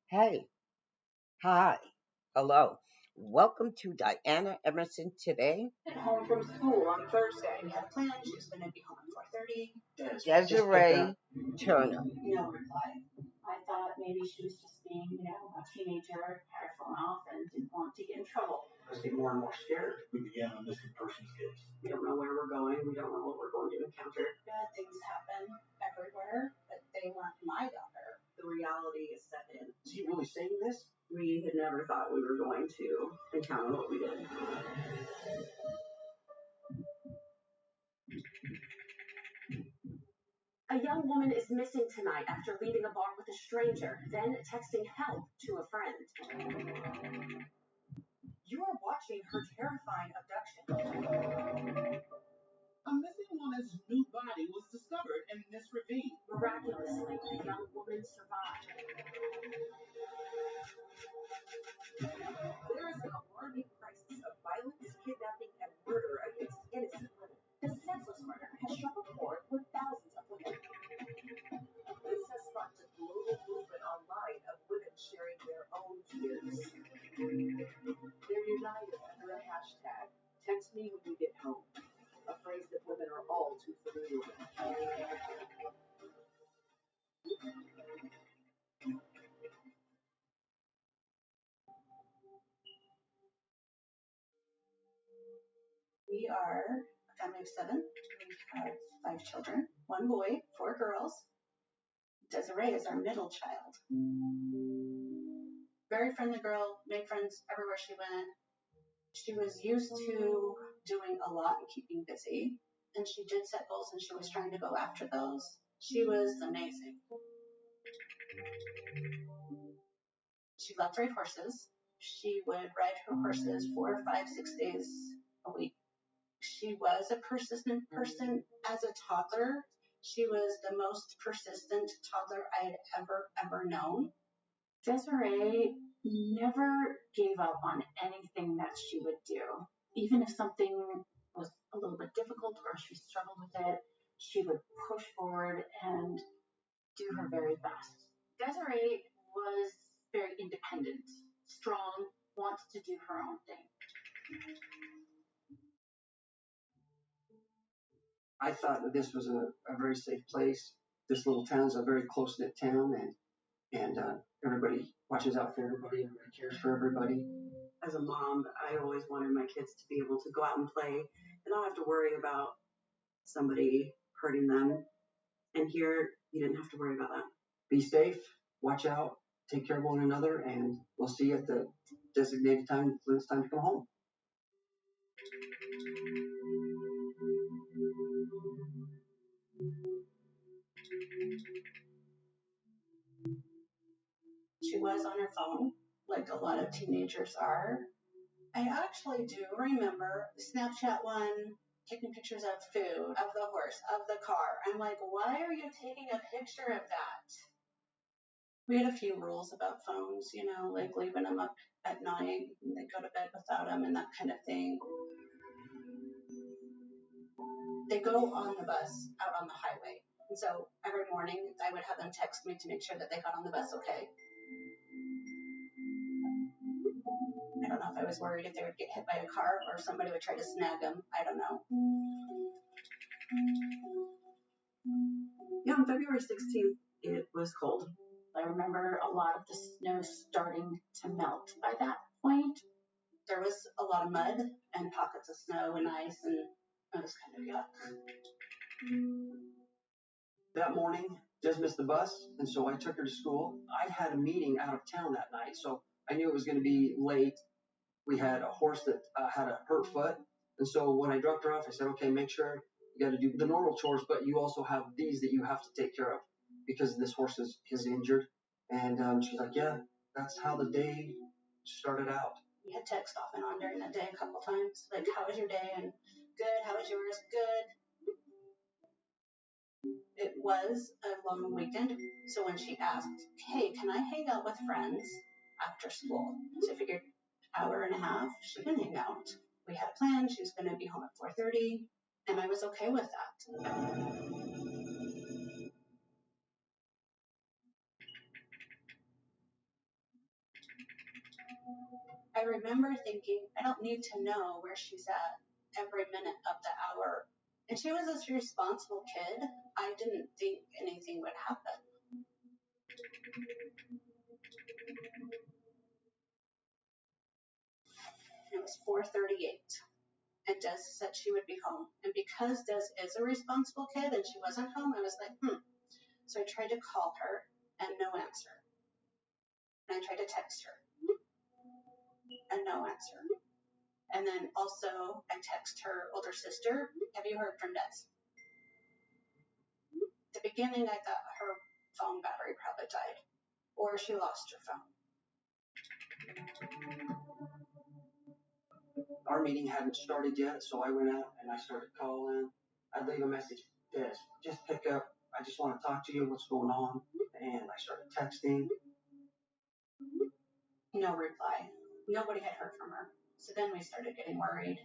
Hey, hi, hello. Welcome to Diana Emerson today. Home from school on Thursday. We had planned she was going to be home at 4:30. Desiree Turner. No reply. I thought maybe she was just being, a teenager, had her phone off, and didn't want to get in trouble. I was getting more and more scared. We began a missing persons case. We don't know where we're going. We don't know what we're going to encounter. Bad things happen everywhere, but they weren't my daughter. The reality is set in. Is he really saying this? We had never thought we were going to encounter what we did. A young woman is missing tonight after leaving a bar with a stranger, then texting help to a friend. You are watching her terrifying abduction. A missing woman's new body was discovered in this ravine. Miraculously, the young woman survived. There is an alarming crisis of violence, kidnapping, and murder against innocent women. The senseless murder has struck a chord with thousands of women. This has sparked a global movement online of women sharing their own fears. They're united under a hashtag, text me when you get home, a phrase that women are all too familiar with. We are a family of 7. We have 5 children, 1 boy, 4 girls. Desiree is our middle child. Very friendly girl, made friends everywhere she went. She was used to doing a lot and keeping busy, and she did set goals and she was trying to go after those. She was amazing. She loved to ride horses. She would ride her horses 4, 5, 6 days a week. She was a persistent person as a toddler. She was the most persistent toddler I had ever known. Desiree never gave up on anything that she would do. Even if something was a little bit difficult or she struggled with it, she would push forward and do her very best. Desiree was very independent, strong, wants to do her own thing. I thought that this was a very safe place. This little town is a very close-knit town, and everybody watches out for everybody. Everybody cares for everybody. As a mom, I always wanted my kids to be able to go out and play and not have to worry about somebody hurting them. And here, you didn't have to worry about that. Be safe, watch out, take care of one another, and we'll see you at the designated time when it's time to come home. She was on her phone, like a lot of teenagers are. I actually do remember the Snapchat one, taking pictures of food, of the horse, of the car. I'm like, why are you taking a picture of that? We had a few rules about phones, like leaving them up at night and they go to bed without them and that kind of thing. They go on the bus out on the highway. And so every morning I would have them text me to make sure that they got on the bus okay. I don't know if I was worried if they would get hit by a car or somebody would try to snag them. I don't know. Yeah, on February 16th, it was cold. I remember a lot of the snow starting to melt by that point. There was a lot of mud and pockets of snow and ice, and it was kind of yuck. That morning, Des missed the bus, and so I took her to school. I had a meeting out of town that night, so I knew it was going to be late. We had a horse that had a hurt foot, and so when I dropped her off, I said, okay, make sure you got to do the normal chores, but you also have these that you have to take care of because this horse is injured. And she's like, yeah, that's how the day started out. We had text off and on during that day a couple times, like, how was your day? And good, how was yours? Good. It was a long weekend, so when she asked, hey, can I hang out with friends after school? So I figured, hour and a half, she can hang out. We had a plan, she was going to be home at 4:30, and I was okay with that. I remember thinking, I don't need to know where she's at every minute of the hour. And she was a responsible kid. I didn't think anything would happen. It was 4:38, and Des said she would be home. And because Des is a responsible kid and she wasn't home, I was like, So I tried to call her and no answer. And I tried to text her and no answer. And then also I text her older sister, have you heard from Des? At the beginning, I thought her phone battery probably died or she lost her phone. Our meeting hadn't started yet, so I went out and I started calling. I'd leave a message, Des, just pick up. I just want to talk to you. What's going on? And I started texting. No reply. Nobody had heard from her. So then we started getting worried.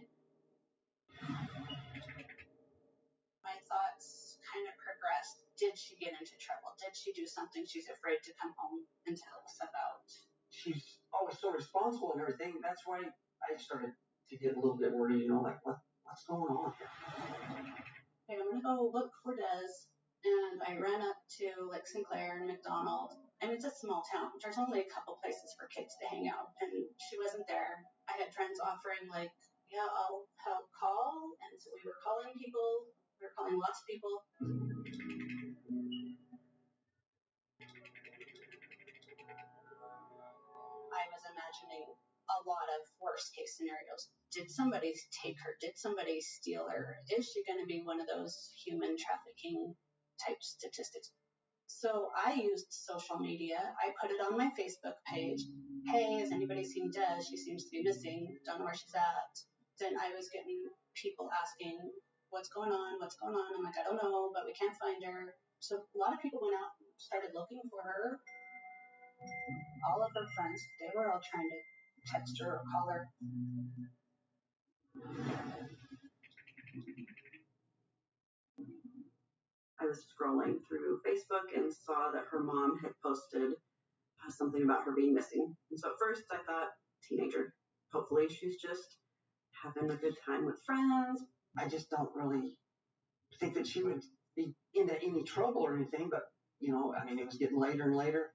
My thoughts kind of progressed. Did she get into trouble? Did she do something she's afraid to come home and tell us about? She's always so responsible and everything. That's why I started to get a little bit worried, like what's going on here? Okay, I'm gonna go look for Des, and I ran up to Lake Sinclair and McDonald. I mean, it's a small town. There's only a couple places for kids to hang out, and she wasn't there. I had friends offering yeah, I'll help call, and so we were calling people. We were calling lots of people. I was imagining a lot of worst case scenarios. Did somebody take her? Did somebody steal her? Is she going to be one of those human trafficking type statistics? So I used social media. I put it on my Facebook page. Hey, has anybody seen Des? She seems to be missing. Don't know where she's at. Then I was getting people asking, what's going on? What's going on? I'm like, I don't know, but we can't find her. So a lot of people went out and started looking for her. All of her friends, they were all trying to text her or call her. I was scrolling through Facebook and saw that her mom had posted something about her being missing. And so at first I thought, teenager, hopefully she's just having a good time with friends. I just don't really think that she would be into any trouble or anything, but it was getting later and later.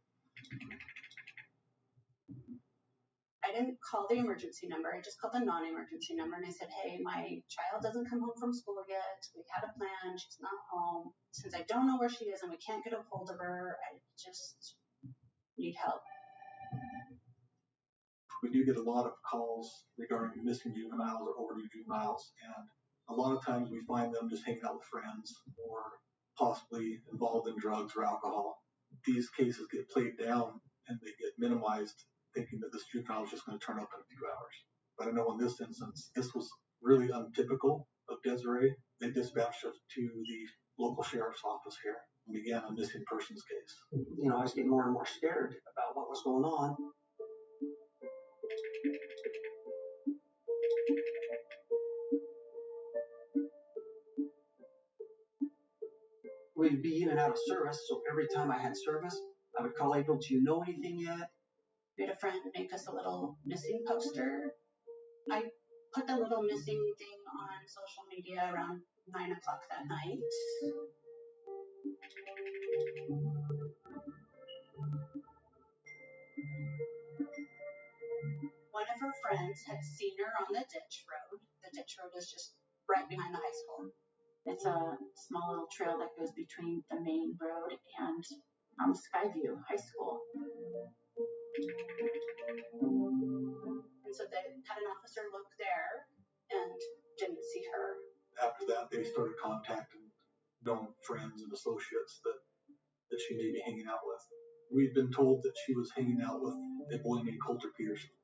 I didn't call the emergency number. I just called the non-emergency number and I said, hey, my child doesn't come home from school yet. We had a plan. She's not home. Since I don't know where she is and we can't get a hold of her, I just need help. We do get a lot of calls regarding missing juveniles or overdue juveniles, and a lot of times we find them just hanging out with friends or possibly involved in drugs or alcohol. These cases get played down and they get minimized, thinking that this juvenile is just going to turn up in a few hours. But I know in this instance, this was really untypical of Desiree. They dispatched us to the local sheriff's office here and began a missing persons case. I was getting more and more scared about what was going on. We'd be in and out of service, so every time I had service, I would call April, do you know anything yet? We had a friend make us a little missing poster. I put the little missing thing on social media around 9 o'clock that night. One of her friends had seen her on the ditch road. The ditch road is just right behind the high school. It's a small little trail that goes between the main road and Skyview High School. And so they had an officer look there and didn't see her. After that, they started contacting known friends and associates that she may be hanging out with. We'd been told that she was hanging out with a boy named Colter Peterson.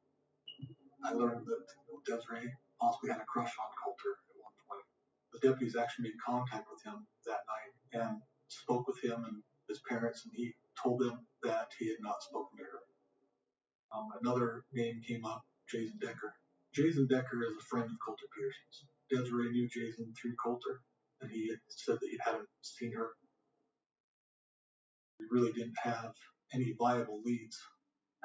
I learned that Desiree possibly had a crush on Colter at one point. The deputies actually made contact with him that night and spoke with him and his parents, and he told them that he had not spoken to her. Another name came up, Jason Decker. Jason Decker is a friend of Colter Peterson's. Desiree knew Jason through Colter, and he had said that he hadn't seen her. We really didn't have any viable leads.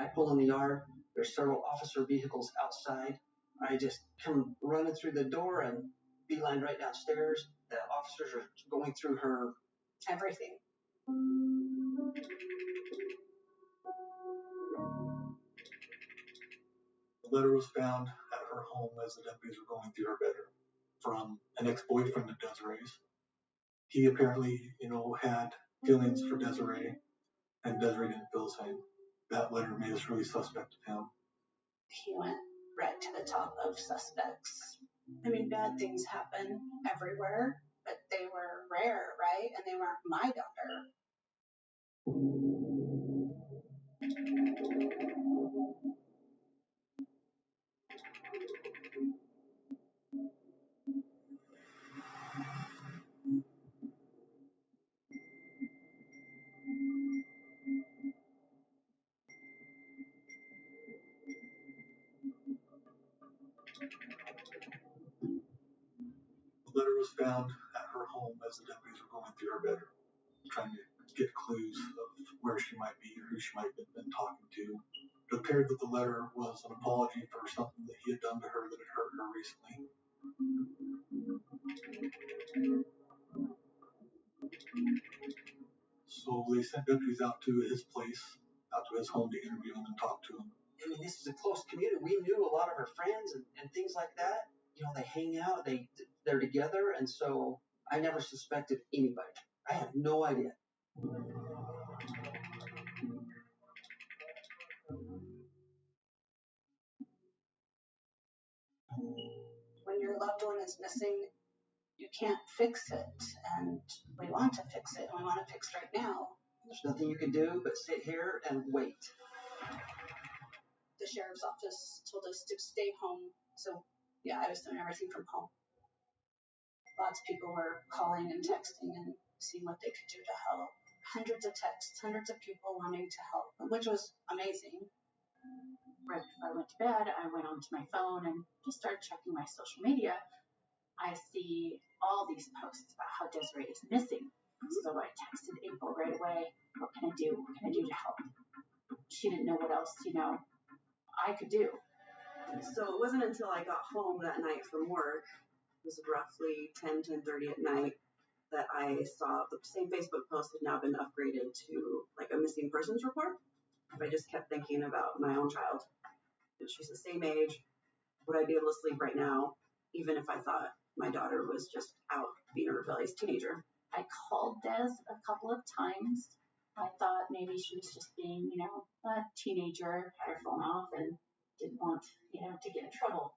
I pull in the yard. There's several officer vehicles outside. I just come running through the door and beeline right downstairs. The officers are going through her everything. The letter was found at her home as the deputies were going through her bedroom from an ex-boyfriend of Desiree's. He apparently, had feelings for Desiree, and Desiree didn't feel the same. That letter made us really suspect of him. He went right to the top of suspects. I mean, bad things happen everywhere, but they were rare, right? And they weren't my daughter. The letter was found at her home as the deputies were going through her bedroom, trying to get clues of where she might be or who she might have been talking to. It appeared that the letter was an apology for something that he had done to her that had hurt her recently. So they sent deputies out to his place, out to his home to interview him and talk to him. I mean, this is a close community. We knew a lot of her friends and things like that. They hang out, they're together, and so I never suspected anybody. I had no idea. When your loved one is missing, you can't fix it, and we want to fix it, and we want to fix right now. There's nothing you can do but sit here and wait. The sheriff's office told us to stay home, so yeah, I was doing everything from home. Lots of people were calling and texting and seeing what they could do to help. Hundreds of texts, hundreds of people wanting to help, which was amazing. Right before I went to bed, I went onto my phone and just started checking my social media. I see all these posts about how Desiree is missing. So I texted April right away. What can I do? What can I do to help? She didn't know what else, I could do. So it wasn't until I got home that night from work, it was roughly 10:30 at night, that I saw the same Facebook post had now been upgraded to like a missing persons report. I just kept thinking about my own child. She's the same age. Would I be able to sleep right now, even if I thought my daughter was just out being a rebellious teenager? I called Des a couple of times. I thought maybe she was just being, a teenager, had her phone off and didn't want, to get in trouble.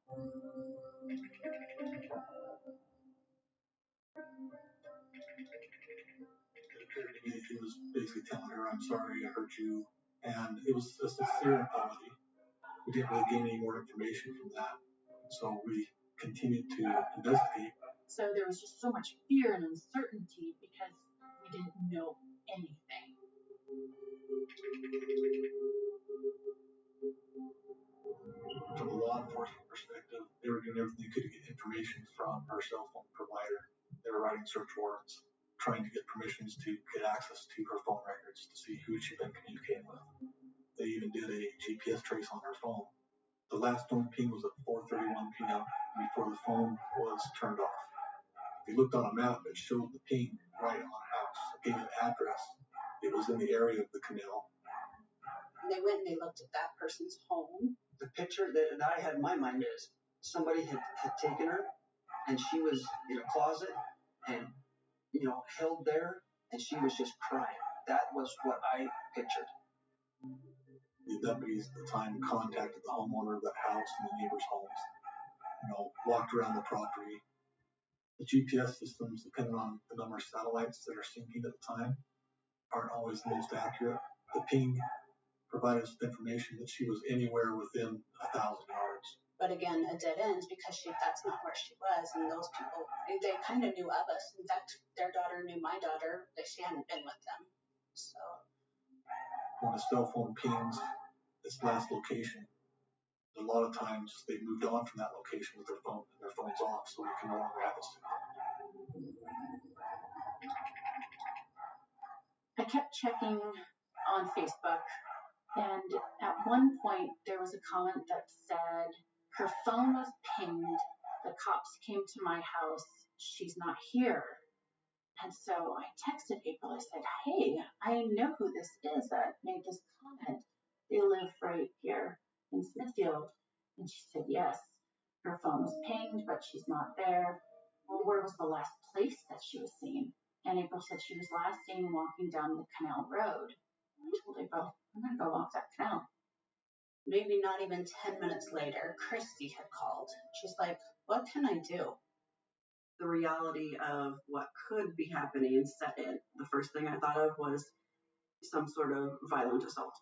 It appeared to me that he was basically telling her, I'm sorry I hurt you, and it was a sincere apology. We didn't really gain any more information from that, so we continued to investigate. So there was just so much fear and uncertainty because we didn't know anything. From a law enforcement perspective, they were doing everything they could to get information from her cell phone provider. They were writing search warrants, trying to get permissions to get access to her phone records to see who she'd been communicating with. They even did a GPS trace on her phone. The last known ping was at 4:31 p.m. before the phone was turned off. They looked on a map that showed the ping right on a house. It gave an address. It was in the area of the canal. And they went and they looked at that person's home. The picture that I had in my mind is somebody had taken her and she was in a closet and, held there and she was just crying. That was what I pictured. The deputies at the time contacted the homeowner of that house and the neighbors' homes, walked around the property. The GPS systems, depending on the number of satellites that are syncing at the time, aren't always the most accurate. The ping provided us with information that she was anywhere within 1,000 yards. But again, a dead end because that's not where she was. And those people, they kind of knew of us. In fact, their daughter knew my daughter, that she hadn't been with them. So when a cell phone pings its last location, a lot of times they moved on from that location with their phones off, so we can no longer have a signal. I kept checking on Facebook And at one point, there was a comment that said, her phone was pinged, the cops came to my house, she's not here. And so I texted April, I said, hey, I know who this is that made this comment. They live right here in Smithfield. And she said, yes, her phone was pinged, but she's not there. Well, where was the last place that she was seen? And April said she was last seen walking down the canal road. I told April, I'm going to go walk that canal. Maybe not even 10 minutes later, Christy had called. She's like, what can I do? The reality of what could be happening set in. The first thing I thought of was some sort of violent assault.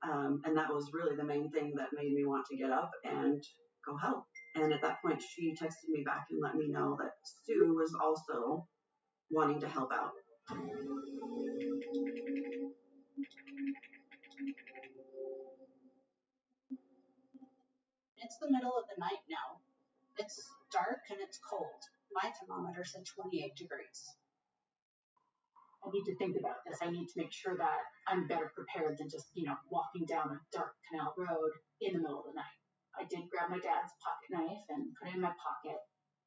And that was really the main thing that made me want to get up and go help. And at that point, she texted me back and let me know that Sue was also wanting to help out. It's the middle of the night now. It's dark and it's cold. My thermometer said 28 degrees. I need to think about this. I need to make sure that I'm better prepared than just, walking down a dark canal road in the middle of the night. I did grab my dad's pocket knife and put it in my pocket.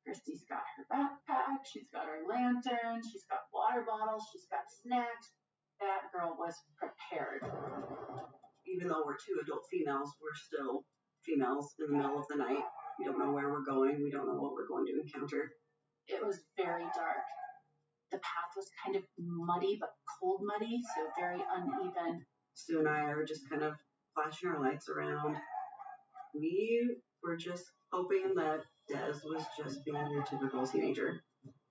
Christy's got her backpack. She's got her lantern. She's got water bottles. She's got snacks. That girl was prepared. Even though we're two adult females, we're still females in the middle of the night. We don't know where we're going. We don't know what we're going to encounter. It was very dark. The path was kind of muddy, but cold muddy, so very uneven. Sue and I are just kind of flashing our lights around. We were just hoping that Des was just being your typical teenager.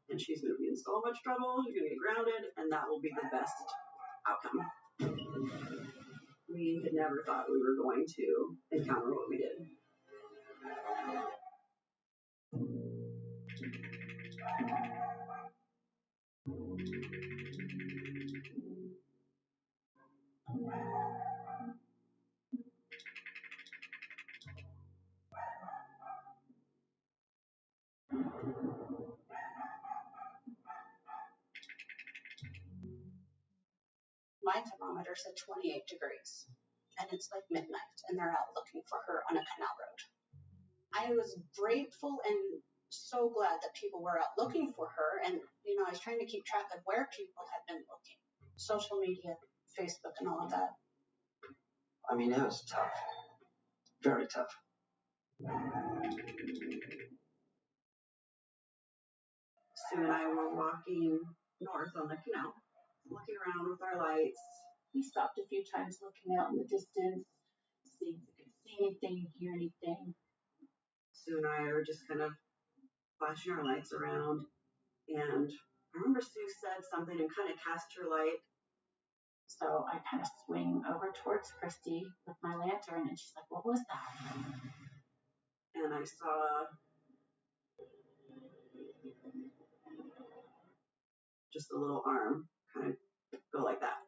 And she's going to be in so much trouble, she's going to get grounded, and that will be the best outcome. We had never thought we were going to encounter what we did. My thermometer said 28 degrees. And it's like midnight and they're out looking for her on a canal road. I was grateful and so glad that people were out looking for her. And, I was trying to keep track of where people had been looking. Social media, Facebook, and all of that. I mean, it was tough. Very tough. Sue and I were walking north on the canal, looking around with our lights. We stopped a few times looking out in the distance, seeing if we could see anything, hear anything. Sue and I are just kind of flashing our lights around. And I remember Sue said something and kind of cast her light. So I kind of swing over towards Christy with my lantern, and she's like, what was that? And I saw just a little arm kind of go like that.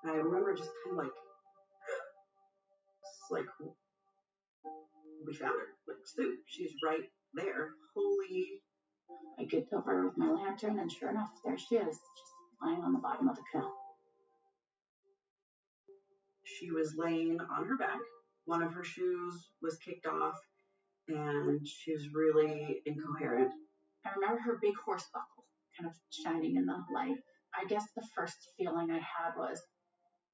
And I remember just kind of like we found her. Like, Sue, she's right there. Holy. I get over with my lantern, and sure enough, there she is, just lying on the bottom of the canal. She was laying on her back. One of her shoes was kicked off, and she was really incoherent. I remember her big horse buckle kind of shining in the light. I guess the first feeling I had was,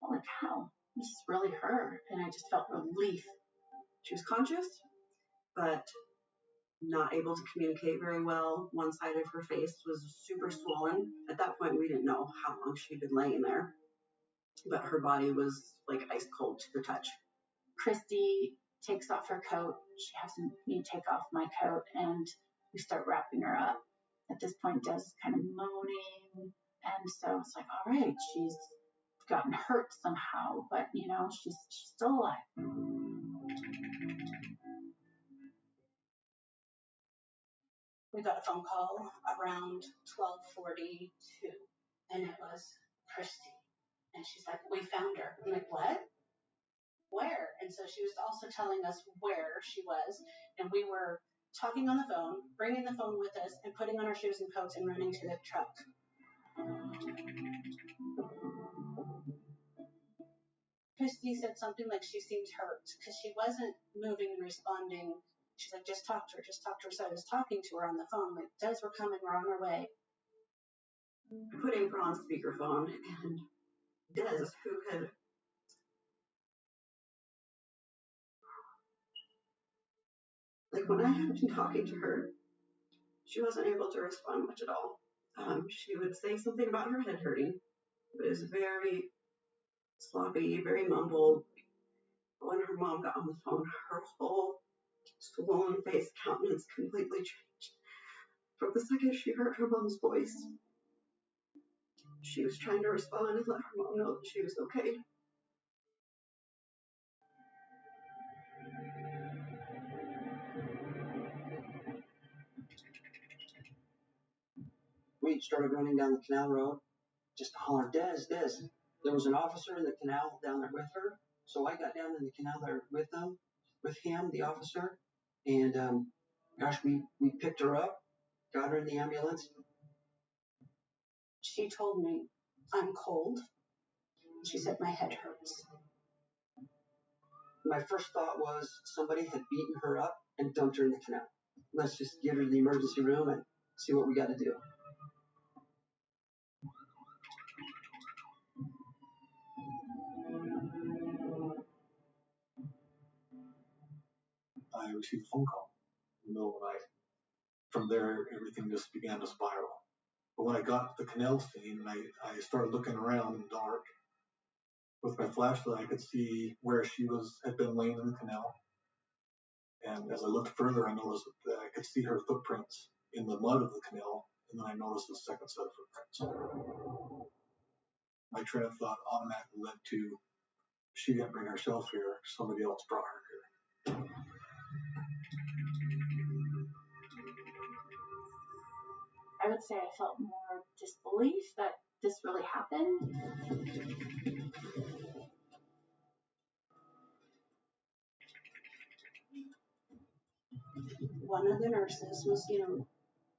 holy cow, this is really her. And I just felt relief. She was conscious, but not able to communicate very well. One side of her face was super swollen. At that point, we didn't know how long she'd been laying there, but her body was like ice cold to the touch. Christy takes off her coat. She has me take off my coat, and we start wrapping her up. At this point, Des is kind of moaning, and so it's like, all right, she's gotten hurt somehow, but she's still alive. We got a phone call around 12:42, and it was Christy. And she's like, we found her. I'm like, what? Where? And so she was also telling us where she was, and we were talking on the phone, bringing the phone with us, and putting on our shoes and coats and running to the truck. Christy said something like she seemed hurt because she wasn't moving and responding. She's like, just talk to her, just talk to her. So I was talking to her on the phone, like, Des, we're coming, we're on our way. Putting her on speakerphone, and Des, who had when I had been talking to her, she wasn't able to respond much at all. She would say something about her head hurting, but it was very sloppy, very mumbled. When her mom got on the phone, her whole swollen face countenance completely changed. From the second she heard her mom's voice, she was trying to respond and let her mom know that she was okay. We started running down the canal road, just to holler, Des. There was an officer in the canal down there with her, so I got down in the canal there with him, the officer, and we picked her up, got her in the ambulance. She told me, I'm cold. She said, my head hurts. My first thought was somebody had beaten her up and dumped her in the canal. Let's just get her to the emergency room and see what we got to do. I received a phone call in the middle of the night. From there, everything just began to spiral. But when I got to the canal scene, I started looking around in the dark. With my flashlight, I could see where she had been laying in the canal. And as I looked further, I noticed that I could see her footprints in the mud of the canal, and then I noticed a second set of footprints. My train of thought automatically led to, she didn't bring herself here, somebody else brought her here. I would say I felt more disbelief that this really happened. One of the nurses was,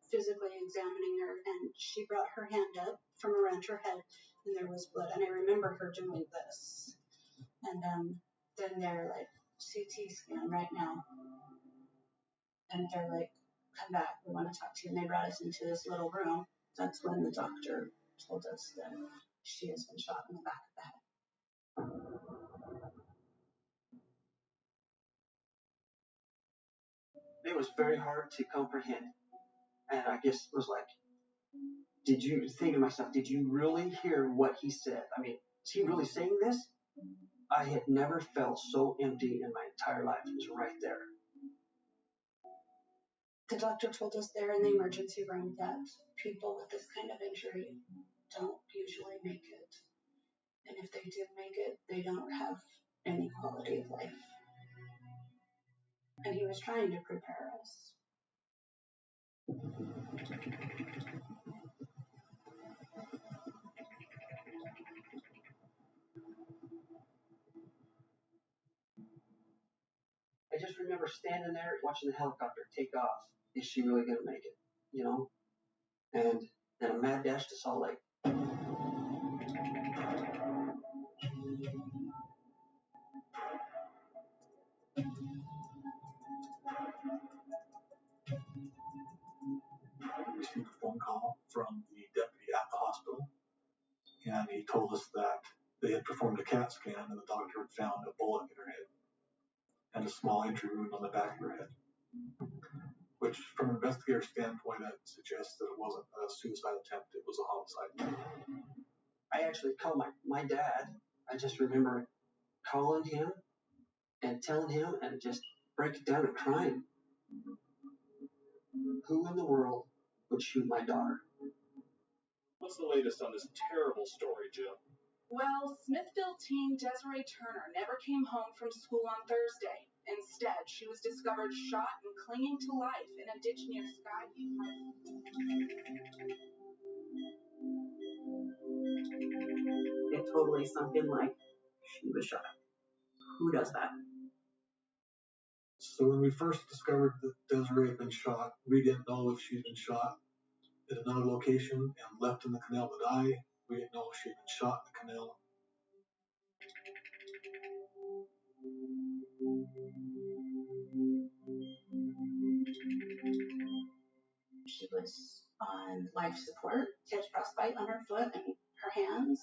physically examining her, and she brought her hand up from around her head, and there was blood. And I remember her doing this. And then they're like, CT scan right now. And they're like, come back, we want to talk to you. And they brought us into this little room. That's when the doctor told us that she has been shot in the back of the head. It was very hard to comprehend. And I guess it was like, did you really hear what he said? I mean, is he really saying this? I had never felt so empty in my entire life. It was right there. The doctor told us there in the emergency room that people with this kind of injury don't usually make it. And if they do make it, they don't have any quality of life. And he was trying to prepare us. I just remember standing there watching the helicopter take off. Is she really going to make it? And then a mad dash to Salt Lake. We received a phone call from the deputy at the hospital, and he told us that they had performed a CAT scan and the doctor had found a bullet in her head and a small entry wound on the back of her head, which from an investigator's standpoint, that suggests that it wasn't a suicide attempt, it was a homicide. I actually called my dad. I just remember calling him and telling him and just breaking down and crying. Who in the world would shoot my daughter? What's the latest on this terrible story, Jim? Well, Smithville teen Desiree Turner never came home from school on Thursday. Instead, she was discovered shot and clinging to life in a ditch near Skyview. It totally sunk in like she was shot. Who does that? So So when we first discovered that Desiree had been shot, we didn't know if she'd been shot at another location and left in the canal to die. We didn't know if she'd been shot in the canal. She was on life support. She had frostbite on her foot and her hands,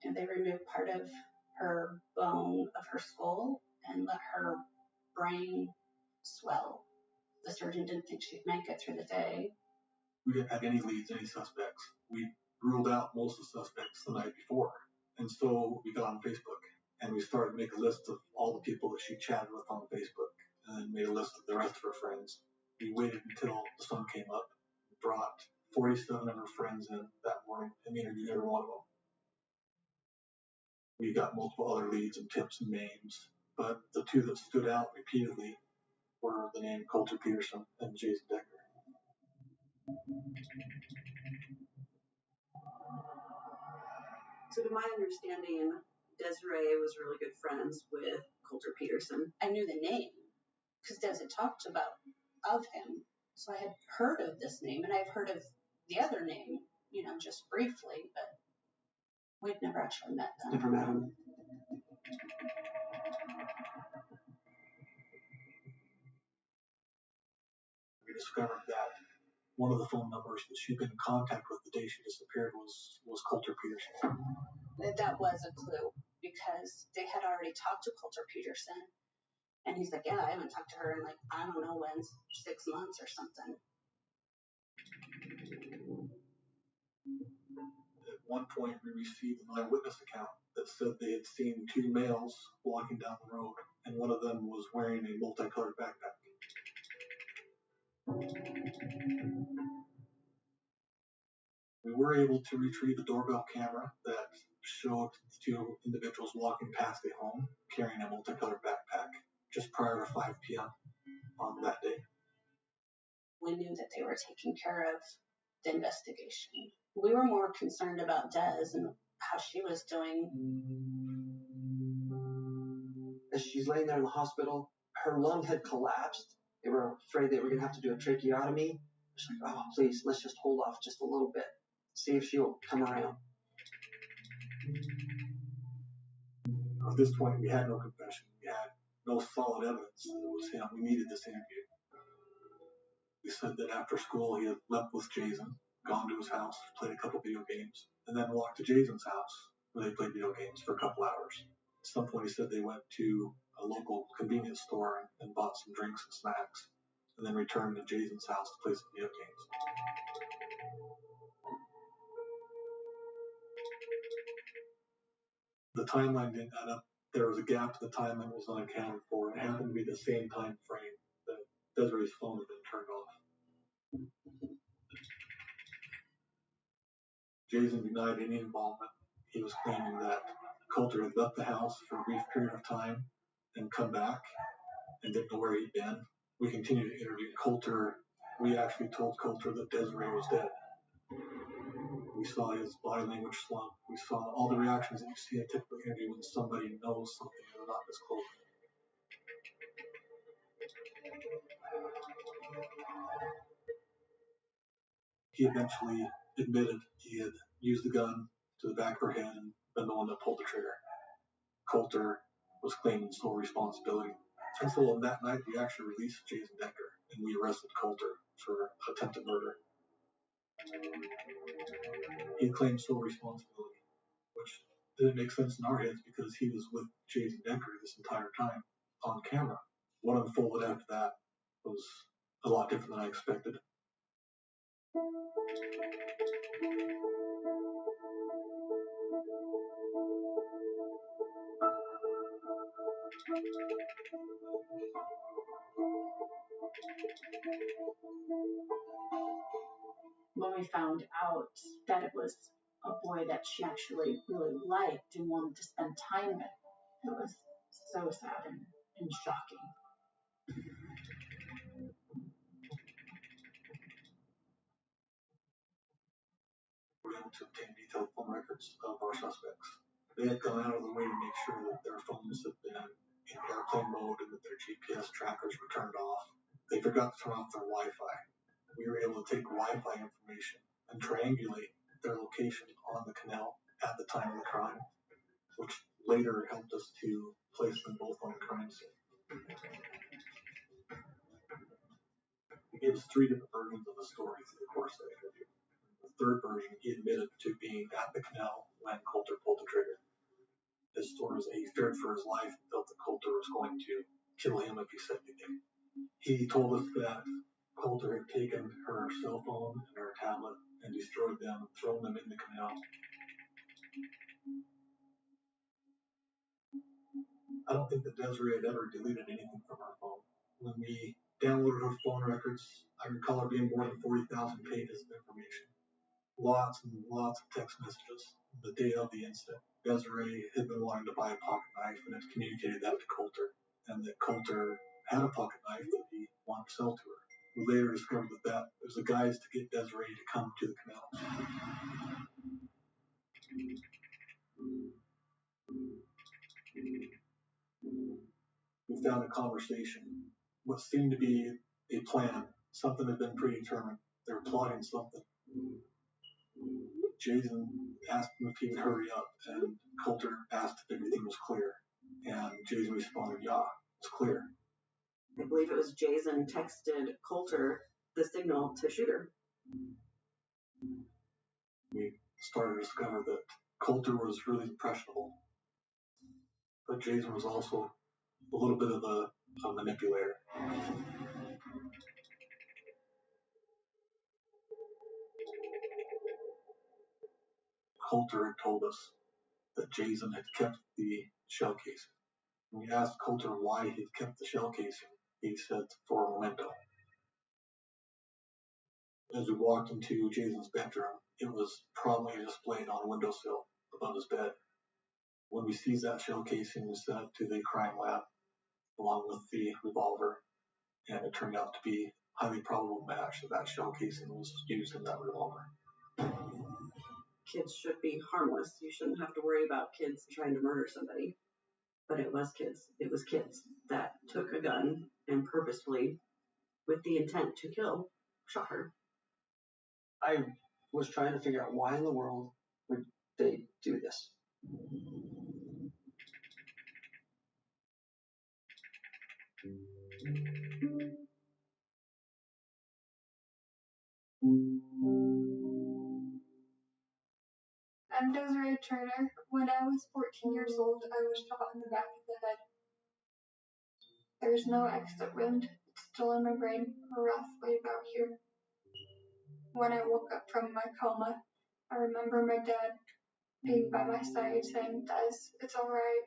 and they removed part of her bone of her skull and let her brain swell. The surgeon didn't think she'd make it through the day. We didn't have any leads, any suspects. We ruled out most of the suspects the night before. And so we got on Facebook and we started to make a list of all the people that she chatted with on Facebook and then made a list of the rest of her friends. We waited until the sun came up, brought 47 of her friends in that morning and interviewed every one of them. We got multiple other leads and tips and names, but the two that stood out repeatedly were the name Coulter Peterson and Jason Decker. So to my understanding, Desiree was really good friends with Coulter Peterson. I knew the name because Des had talked about of him. So I had heard of this name, and I've heard of the other name, just briefly, but we'd never actually met them. Never met him. We discovered that one of the phone numbers that she'd been in contact with the day she disappeared was Coulter Peterson. That was a clue because they had already talked to Coulter Peterson, and he's like, yeah, I haven't talked to her in I don't know when, 6 months or something. At one point, we received an eyewitness account that said they had seen two males walking down the road, and one of them was wearing a multicolored backpack. We were able to retrieve the doorbell camera that showed the two individuals walking past the home carrying a multicolored backpack just prior to 5 p.m. on that day. We knew that they were taking care of the investigation. We were more concerned about Des and how she was doing. As she's laying there in the hospital, her lung had collapsed. They were afraid they were going to have to do a tracheotomy. She's like, oh, please, let's just hold off just a little bit. See if she'll come around. At this point, we had no confession. We had no solid evidence that it was him. We needed this interview. He said that after school, he had left with Jason, gone to his house, played a couple video games, and then walked to Jason's house, where they played video games for a couple hours. At some point, he said they went to a local convenience store and bought some drinks and snacks, and then returned to Jason's house to play some video games. The timeline didn't add up. There was a gap to the timeline that was unaccounted for. It happened to be the same time frame that Desiree's phone had been turned off. Jason denied any involvement. He was claiming that Coulter had left the house for a brief period of time and come back and didn't know where he'd been. We continued to interview Coulter. We actually told Coulter that Desiree was dead. We saw his body language slump. We saw all the reactions that you see in a typical interview when somebody knows something they're not disclosing. He eventually admitted he had used the gun to the back of her head and been the one that pulled the trigger. Coulter was claiming sole responsibility. And so on that night, we actually released Jason Decker and we arrested Coulter for attempted murder. He claimed sole responsibility, which didn't make sense in our heads because he was with Jason Decker this entire time on camera. What unfolded after that was a lot different than I expected. When we found out that it was a boy that she actually really liked and wanted to spend time with, it was so sad and shocking. We were able to obtain detailed phone records of our suspects. They had gone out of their way to make sure that their phones had been in airplane mode and that their GPS trackers were turned off. They forgot to turn off their Wi-Fi. We were able to take Wi-Fi information and triangulate their location on the canal at the time of the crime, which later helped us to place them both on the crime scene. He gave us 3 different versions of the story through the course of the interview. The third version, he admitted to being at the canal when Coulter pulled the trigger. His story was that he feared for his life and felt that Coulter was going to kill him if he said anything. He told us that Coulter had taken her cell phone and her tablet and destroyed them and thrown them in the canal. I don't think that Desiree had ever deleted anything from her phone. When we downloaded her phone records, I recall there being more than 40,000 pages of information. Lots and lots of text messages. The day of the incident, Desiree had been wanting to buy a pocket knife and had communicated that to Coulter, and that Coulter had a pocket knife that he wanted to sell to her. We later discovered that was a guise to get Desiree to come to the canal. We found a conversation, what seemed to be a plan. Something had been predetermined. They were plotting something. Jason asked him if he would hurry up, and Coulter asked if everything was clear. And Jason responded, yeah, it's clear. I believe it was Jason texted Coulter the signal to shoot her. We started to discover that Coulter was really impressionable, but Jason was also a little bit of a manipulator. Coulter had told us that Jason had kept the shell casing. When we asked Coulter why he had kept the shell casing, he said for a memento. As we walked into Jason's bedroom, it was prominently displayed on a windowsill above his bed. When we seized that shell casing, we sent it to the crime lab along with the revolver, and it turned out to be a highly probable match that shell casing was used in that revolver. Kids should be harmless. You shouldn't have to worry about kids trying to murder somebody. But it was kids. It was kids that took a gun and purposefully, with the intent to kill, shot her. I was trying to figure out why in the world would they do this. I'm Desiree Turner. When I was 14 years old, I was shot in the back of the head. There's no exit wound. It's still in my brain, roughly about here. When I woke up from my coma, I remember my dad being by my side saying, Des, it's alright.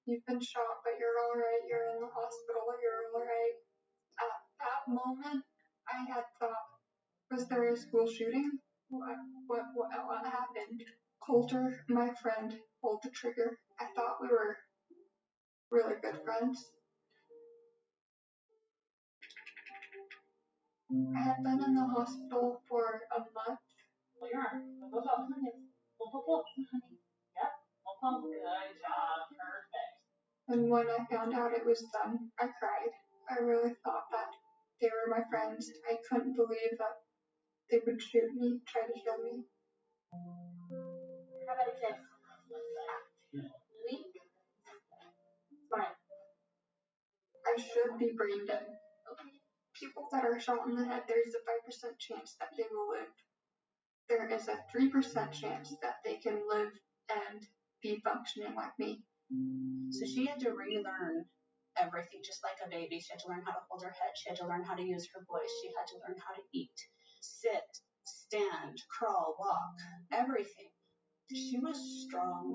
You've been shot, but you're alright. You're in the hospital. You're alright. At that moment, I had thought, was there a school shooting? What happened? Coulter, my friend, pulled the trigger. I thought we were really good friends. I had been in the hospital for a month. Well, you're on. Go, honey. Pull, honey. Yep. Pull. Good job. Perfect. And when I found out it was them, I cried. I really thought that they were my friends. I couldn't believe that they would shoot me, try to kill me. How about a kiss? Wink. Smile. I should be brain dead. People that are shot in the head, there's a 5% chance that they will live. There is a 3% chance that they can live and be functioning like me. So she had to relearn everything, just like a baby. She had to learn how to hold her head. She had to learn how to use her voice. She had to learn how to eat, sit, stand, crawl, walk, everything. She was strong.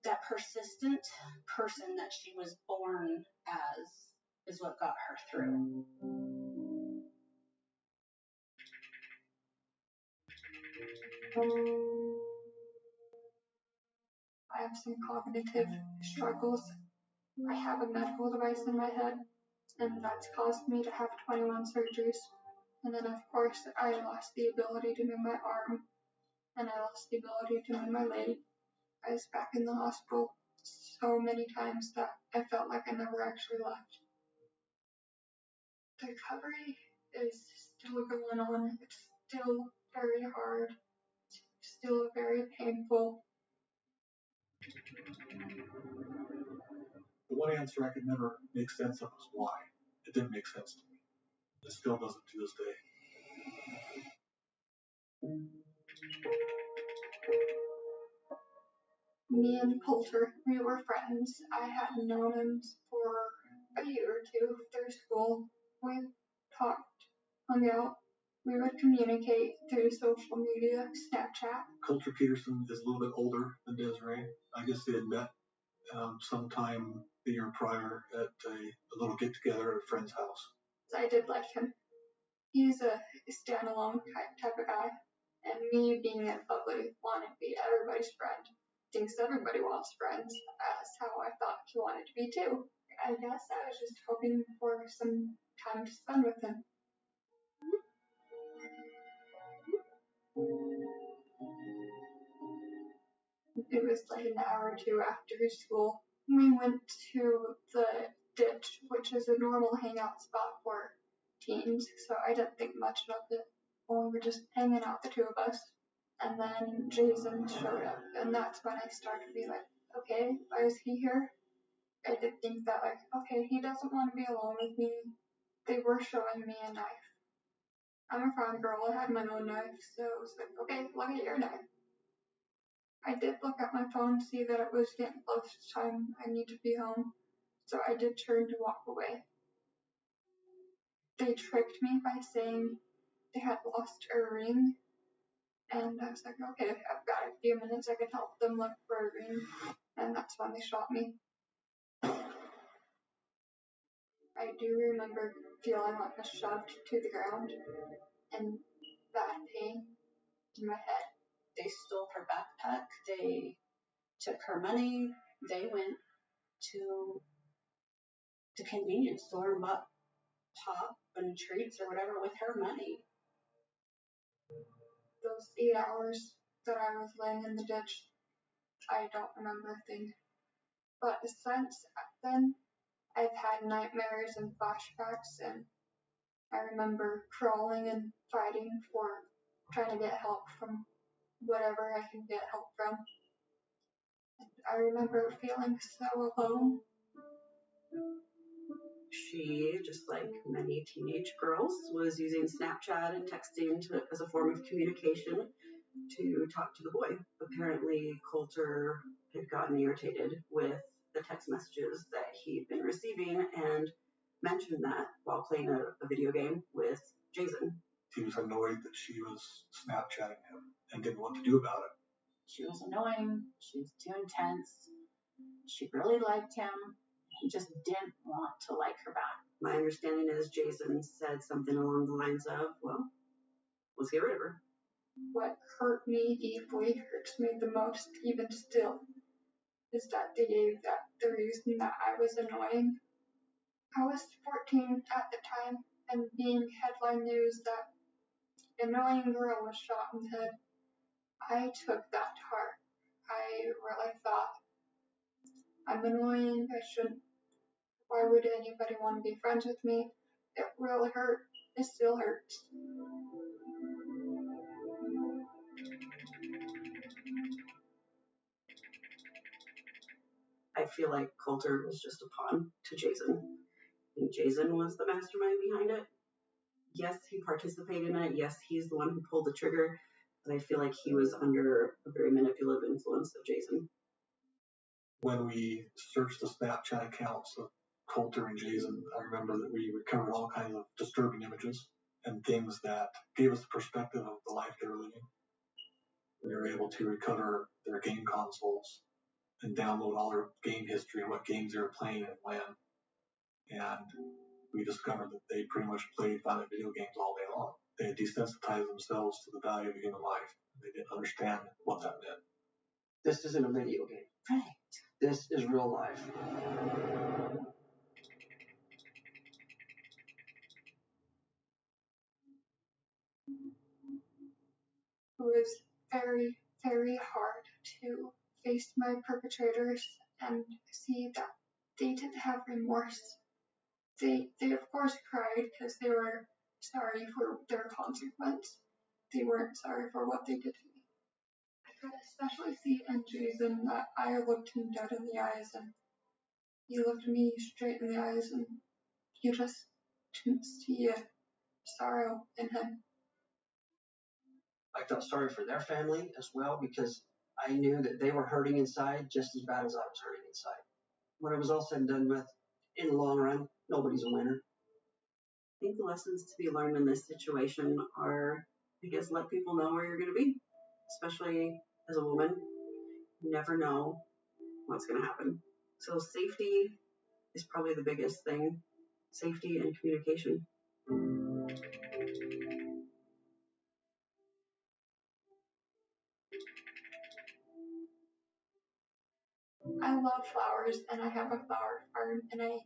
That persistent person that she was born as is what got her through. I have some cognitive struggles. I have a medical device in my head, and that's caused me to have 21 surgeries. And then, of course, I lost the ability to move my arm, and I lost the ability to move my leg. I was back in the hospital so many times that I felt like I never actually left. The recovery is still going on. It's still very hard. It's still very painful. The one answer I could never make sense of was why. It didn't make sense to me. It still doesn't to this day. Me and Coulter, we were friends. I hadn't known him for a year or two through school. We talked, hung out. We would communicate through social media, Snapchat. Coulter Peterson is a little bit older than Desiree. I guess they had met sometime the year prior at a little get-together at a friend's house. I did like him. He's a standalone type of guy. And me being in public, wanting to be everybody's friend, thinks everybody wants friends. That's how I thought he wanted to be too. I guess I was just hoping for some time to spend with him. It was like an hour or two after school. We went to the ditch, which is a normal hangout spot for teens, so I didn't think much of it. We were just hanging out, the two of us. And then Jason showed up, and that's when I started to be like, okay, why is he here? I did think that, like, okay, he doesn't want to be alone with me. They were showing me a knife. I'm a farm girl, I had my own knife, so it was like, okay, look at your knife. I did look at my phone to see that it was getting close to time I need to be home, so I did turn to walk away. They tricked me by saying they had lost a ring, and I was like, okay, I've got a few minutes, I can help them look for a ring, and that's when they shot me. I do remember feeling like I shoved to the ground and bad pain in my head. They stole her backpack. They took her money. They went to the convenience store and bought pop and treats or whatever with her money. Those 8 hours that I was laying in the ditch, I don't remember a thing. But since then, I've had nightmares and flashbacks, and I remember crawling and fighting for trying to get help from whatever I can get help from. And I remember feeling so alone. She, just like many teenage girls, was using Snapchat and texting as a form of communication to talk to the boy. Apparently, Coulter had gotten irritated with the text messages that he'd been receiving and mentioned that while playing a video game with Jason. He was annoyed that she was Snapchatting him and didn't know what to do about it. She was annoying. She was too intense. She really liked him. He just didn't want to like her back. My understanding is Jason said something along the lines of, well, let's get rid of her. What hurt me deeply, hurts me the most even still, is that they gave that the reason that I was annoying. I was 14 at the time, and being headline news that annoying girl was shot in the head, I took that to heart. I really thought, I'm annoying, I shouldn't, why would anybody want to be friends with me? It really hurt. It still hurts. I feel like Coulter was just a pawn to Jason. And Jason was the mastermind behind it. Yes, he participated in it. Yes, he's the one who pulled the trigger. But I feel like he was under a very manipulative influence of Jason. When we searched the Snapchat accounts of Coulter and Jason, I remember that we recovered all kinds of disturbing images and things that gave us the perspective of the life they were living. We were able to recover their game consoles and download all their game history and what games they were playing and when. And we discovered that they pretty much played violent video games all day long. They had desensitized themselves to the value of human life. They didn't understand what that meant. This isn't a video game. Right. This is real life. It was very, very hard to face my perpetrators and see that they didn't have remorse. They of course cried because they were sorry for their consequence. They weren't sorry for what they did to me. I could especially see in Jason that I looked him dead in the eyes, and he looked me straight in the eyes, and you just didn't see a sorrow in him. I felt sorry for their family as well because I knew that they were hurting inside just as bad as I was hurting inside. When it was all said and done with, in the long run, nobody's a winner. I think the lessons to be learned in this situation are, I guess, let people know where you're going to be, especially as a woman. You never know what's going to happen. So safety is probably the biggest thing. Safety and communication. I love flowers, and I have a flower farm, and I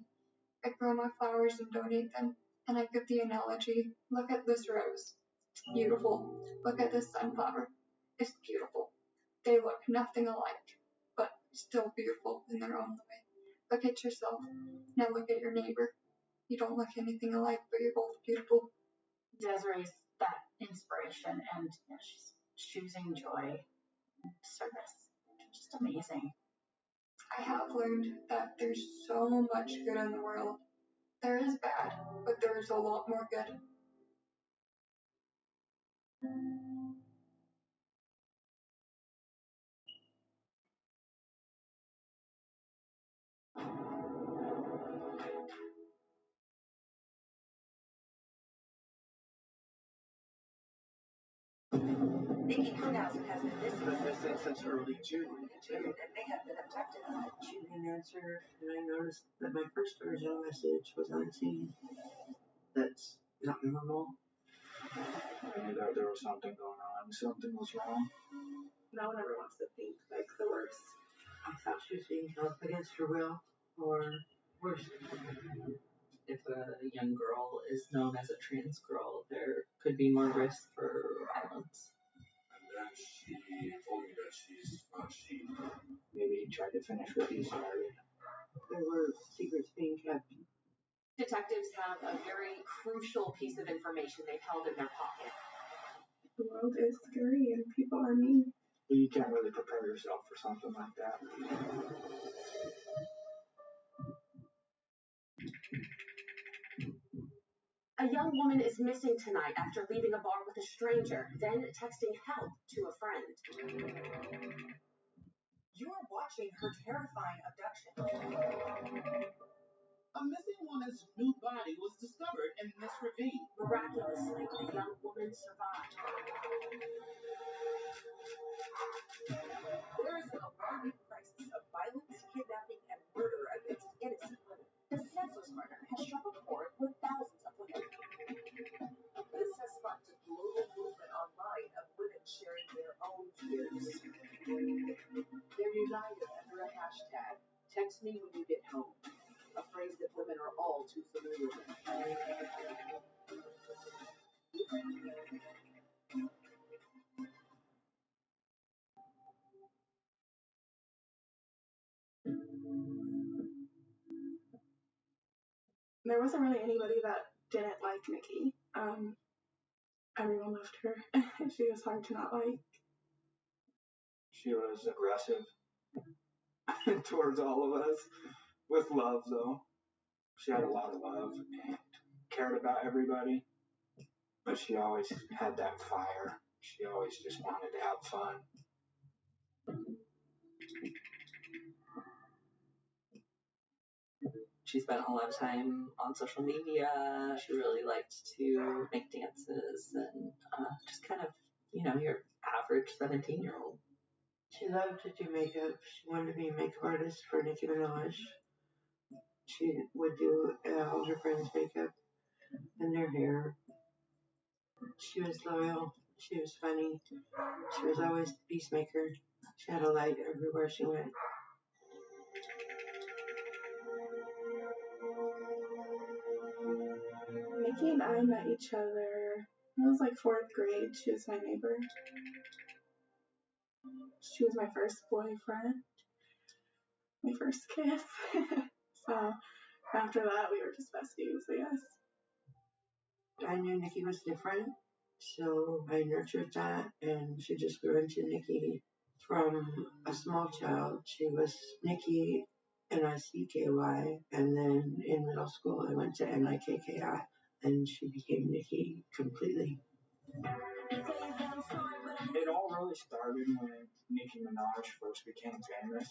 grow my flowers and donate them. And I give the analogy, look at this rose. It's beautiful. Look at this sunflower. It's beautiful. They look nothing alike, but still beautiful in their own way. Look at yourself. Now look at your neighbor. You don't look anything alike, but you're both beautiful. Desiree's that inspiration, and she's choosing joy and service. Just amazing. I have learned that there's so much good in the world. There is bad, but there is a lot more good. Nikki Hundhausen has been missing since early June. and may have been abducted. She didn't answer, and I noticed that my first original message was unseen. That's not normal. I knew that there was something going on. Something was wrong. No one ever wants to think like the worst. I thought she was being held against her will, or worse. If a young girl is known as a trans girl, there could be more risk for violence. And then she told me that she's not she. Maybe he tried to finish what he started. There were secrets being kept. Detectives have a very crucial piece of information they've held in their pocket. The world is scary and people are mean. You can't really prepare yourself for something like that. A young woman is missing tonight after leaving a bar with a stranger, then texting help to a friend. You're watching her terrifying abduction. A missing woman's new body was discovered in this ravine. Miraculously, the young woman survived. There is an alarming crisis of violence, kidnapping, and murder against innocent women. The senseless murder has struck a chord with thousands of women. This has sparked a global movement online of women sharing their own fears. They're united under a hashtag, text me when you get home, a phrase that women are all too familiar with. There wasn't really anybody that didn't like Nikki. Everyone loved her. She was hard to not like. She was aggressive towards all of us with love, though. She had a lot of love and cared about everybody, but she always had that fire. She always just wanted to have fun. She spent a lot of time on social media. She really liked to make dances and just kind of, your average 17-year-old. She loved to do makeup. She wanted to be a makeup artist for Nicki Minaj. She would do all her friends' makeup and their hair. She was loyal. She was funny. She was always the peacemaker. She had a light everywhere she went. Nikki and I met each other, it was like 4th grade. She was my neighbor. She was my first boyfriend. my first kiss. So after that, we were just besties, I guess. I knew Nikki was different, so I nurtured that, and she just grew into Nikki from a small child. She was Nikki, N-I-C-K-Y, and then in middle school I went to N-I-K-K-I, and she became Nikki completely. It all really started when Nicki Minaj first became famous.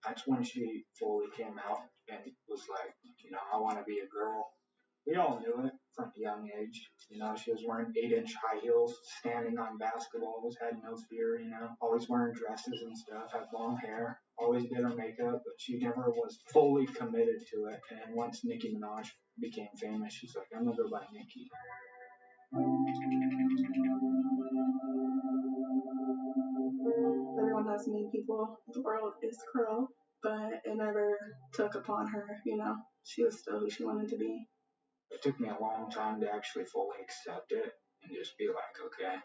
That's when she fully came out and was like, I want to be a girl. We all knew it from a young age. She was wearing 8-inch high heels, standing on basketballs, had no fear, always wearing dresses and stuff, had long hair, always did her makeup, but she never was fully committed to it. And once Nicki Minaj became famous, she's like, I'm going to go by Nicki. Everyone has mean people. The world is cruel, but it never took upon her, She was still who she wanted to be. It took me a long time to actually fully accept it and just be like, okay,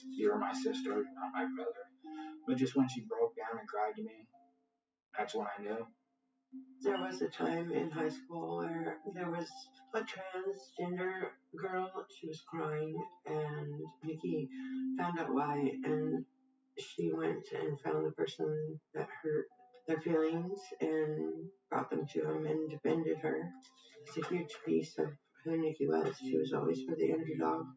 you're my sister, you're not my brother. But just when she broke down and cried to me, that's when I knew. There was a time in high school where there was a transgender girl. She was crying, and Nikki found out why, and she went and found the person that hurt their feelings and brought them to him and defended her. It's a huge piece of who Nikki was. She was always for the underdog.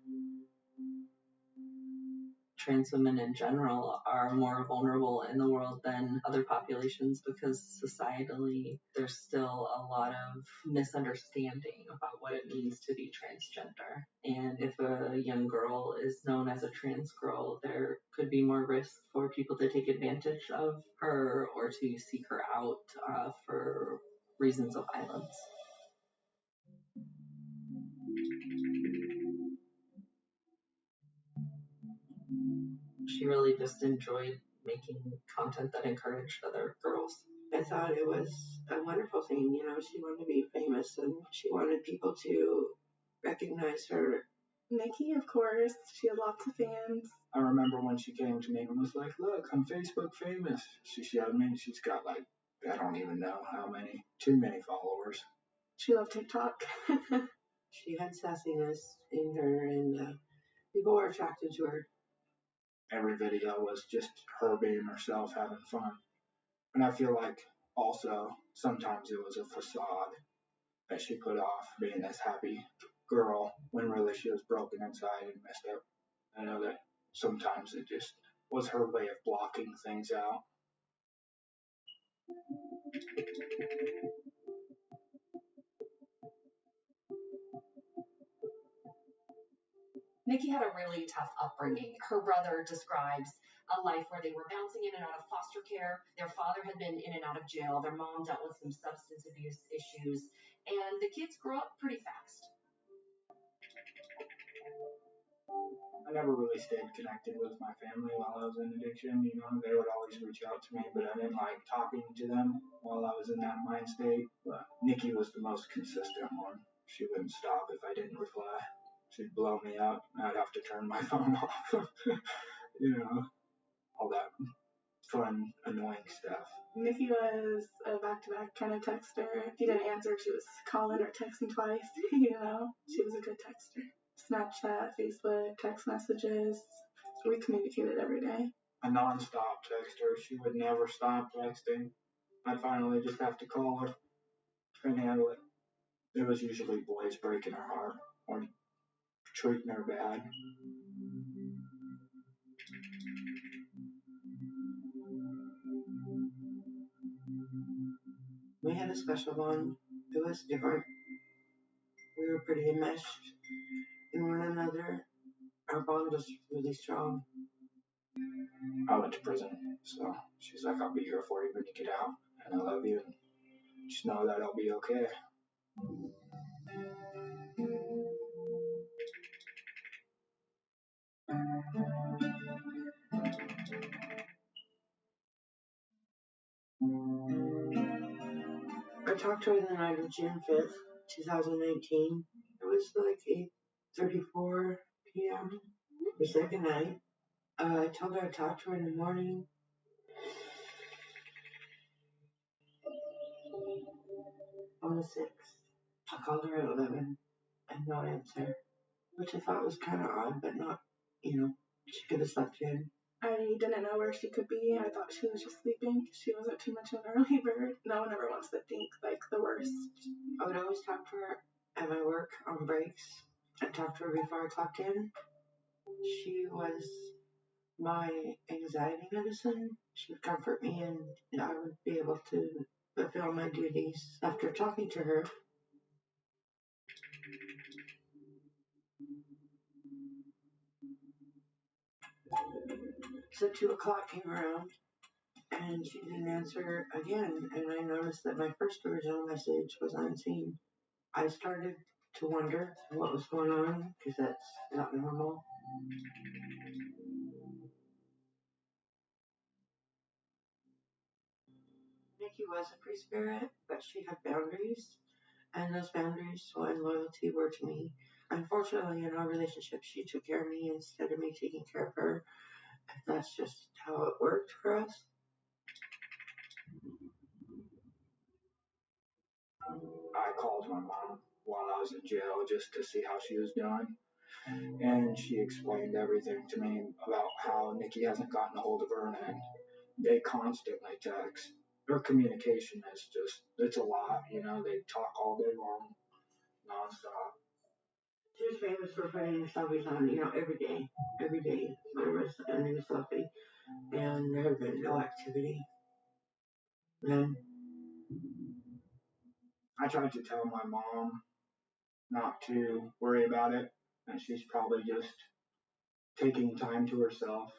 Trans women in general are more vulnerable in the world than other populations because societally there's still a lot of misunderstanding about what it means to be transgender. And if a young girl is known as a trans girl, there could be more risk for people to take advantage of her or to seek her out for reasons of violence. She really just enjoyed making content that encouraged other girls. I thought it was a wonderful thing. She wanted to be famous and she wanted people to recognize her. Nikki, of course, she had lots of fans. I remember when she came to me and was like, look, I'm Facebook famous. She showed me, she's got I don't even know how many, too many followers. She loved TikTok. She had sassiness in her and people were attracted to her. Every video was just her being herself, having fun. And I feel like also sometimes it was a facade that she put off being this happy girl when really she was broken inside and messed up. I know that sometimes it just was her way of blocking things out. Nikki had a really tough upbringing. Her brother describes a life where they were bouncing in and out of foster care. Their father had been in and out of jail. Their mom dealt with some substance abuse issues. And the kids grew up pretty fast. I never really stayed connected with my family while I was in addiction. They would always reach out to me, but I didn't like talking to them while I was in that mind state. But Nikki was the most consistent one. She wouldn't stop if I didn't reply. She'd blow me up, and I'd have to turn my phone off. All that fun, annoying stuff. Nikki was a back-to-back kind of texter. If you didn't answer, she was calling or texting twice. She was a good texter. Snapchat, Facebook, text messages. We communicated every day. A non-stop texter. She would never stop texting. I'd finally just have to call her and handle it. It was usually boys breaking her heart or treating her bad. We had a special bond. It was different. We were pretty enmeshed in one another. Our bond was really strong. I went to prison, so she's like, I'll be here for you when you get out, and I love you, and just know that I'll be okay. I talked to her the night of June 5th, 2019. It was like 8:34 p.m. the second night. I told her I'd talk to her in the morning. on the 6th. I called her at 11 and no answer, which I thought was kind of odd, but not, she could have slept in. I didn't know where she could be. I thought she was just sleeping. She wasn't too much of an early bird. No one ever wants to think like the worst. I would always talk to her at my work on breaks. I talked to her before I clocked in. She was my anxiety medicine. She would comfort me and I would be able to fulfill my duties. After talking to her, so 2 o'clock came around and she didn't answer again, and I noticed that my first original message was unseen. I started to wonder what was going on because that's not normal. Nikki was a free spirit, but she had boundaries, and those boundaries and loyalty were to me. Unfortunately, in our relationship, she took care of me instead of me taking care of her. That's just how it worked for us. I called my mom while I was in jail just to see how she was doing. And she explained everything to me about how Nikki hasn't gotten a hold of her, and they constantly text. Their communication is it's a lot, they talk all day long, nonstop. She was famous for putting selfies on, every day. Every day there was a new selfie, and there had been no activity. None. I tried to tell my mom not to worry about it, and she's probably just taking time to herself.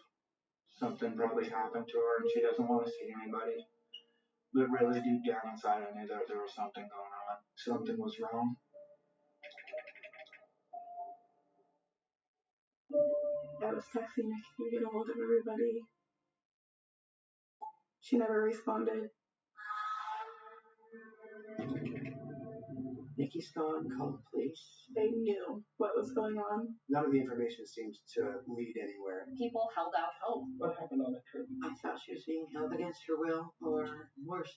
Something probably happened to her and she doesn't want to see anybody. But really deep down inside I knew that there was something going on. Something was wrong. I was texting Nikki to get a hold of everybody. She never responded. Nikki's gone, called the police. They knew what was going on. None of the information seems to lead anywhere. People held out hope. What happened on the trip? I thought she was being held against her will, or worse.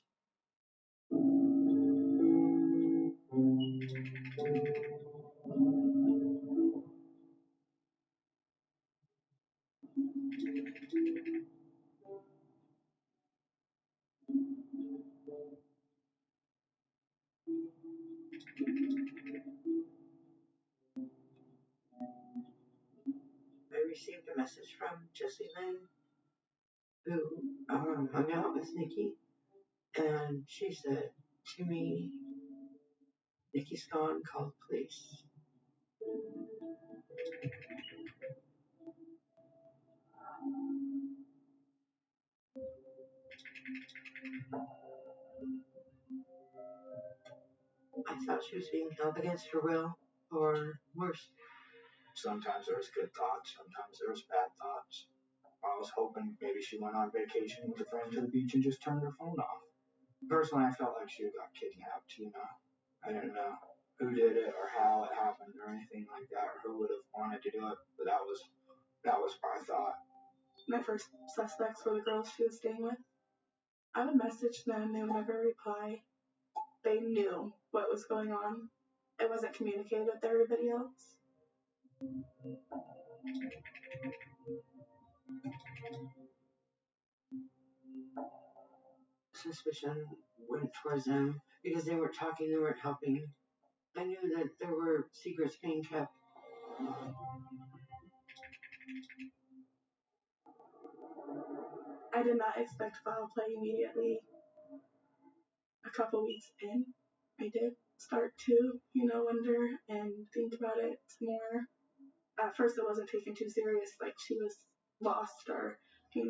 I received a message from Jessie Lynn, who hung out with Nikki, and she said to me, Nikki's gone, call the police. I thought she was being held against her will, or worse. Sometimes there was good thoughts, sometimes there was bad thoughts. I was hoping maybe she went on vacation with a friend to the beach and just turned her phone off. Personally, I felt like she got kidnapped, I didn't know who did it or how it happened or anything like that, or who would have wanted to do it, but that was my thought. My first suspects were the girls she was staying with. I would message them, they would never reply. They knew what was going on. It wasn't communicated with everybody else. Suspicion went towards them because they weren't talking, they weren't helping. I knew that there were secrets being kept. I did not expect foul play immediately. A couple weeks in, I did start to, wonder and think about it more. At first, it wasn't taken too serious, like she was lost or, they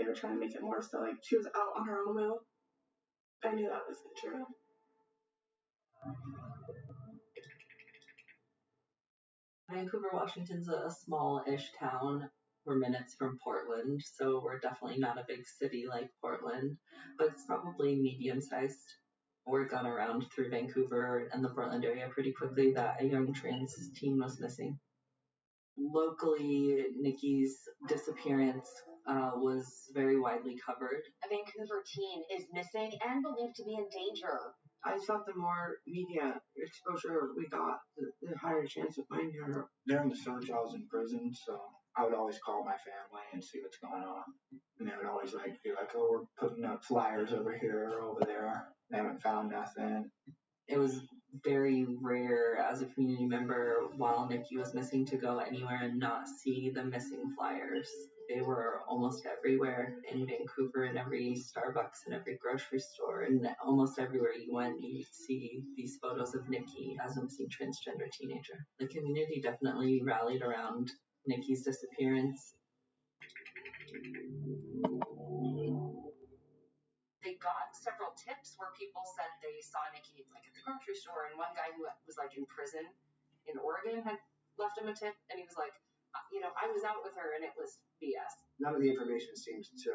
were trying to make it more so like she was out on her own will. I knew that wasn't true. Vancouver, Washington's a small-ish town. We're minutes from Portland, so we're definitely not a big city like Portland, but it's probably medium-sized. Word got around through Vancouver and the Portland area pretty quickly that a young trans teen was missing. Locally, Nikki's disappearance was very widely covered. A Vancouver teen is missing and believed to be in danger. I thought the more media exposure we got, the higher chance of finding her. During the search, I was in prison, so I would always call my family and see what's going on. And they would always be like, oh, we're putting up flyers over here or over there. They haven't found nothing. It was very rare as a community member while Nikki was missing to go anywhere and not see the missing flyers. They were almost everywhere in Vancouver, in every Starbucks and every grocery store, and almost everywhere you went, you'd see these photos of Nikki as a missing transgender teenager. The community definitely rallied around Nikki's disappearance. They got several tips where people said they saw Nikki like at the grocery store, and one guy who was like in prison in Oregon had left him a tip, and he was like, I was out with her and it was BS. None of the information seems to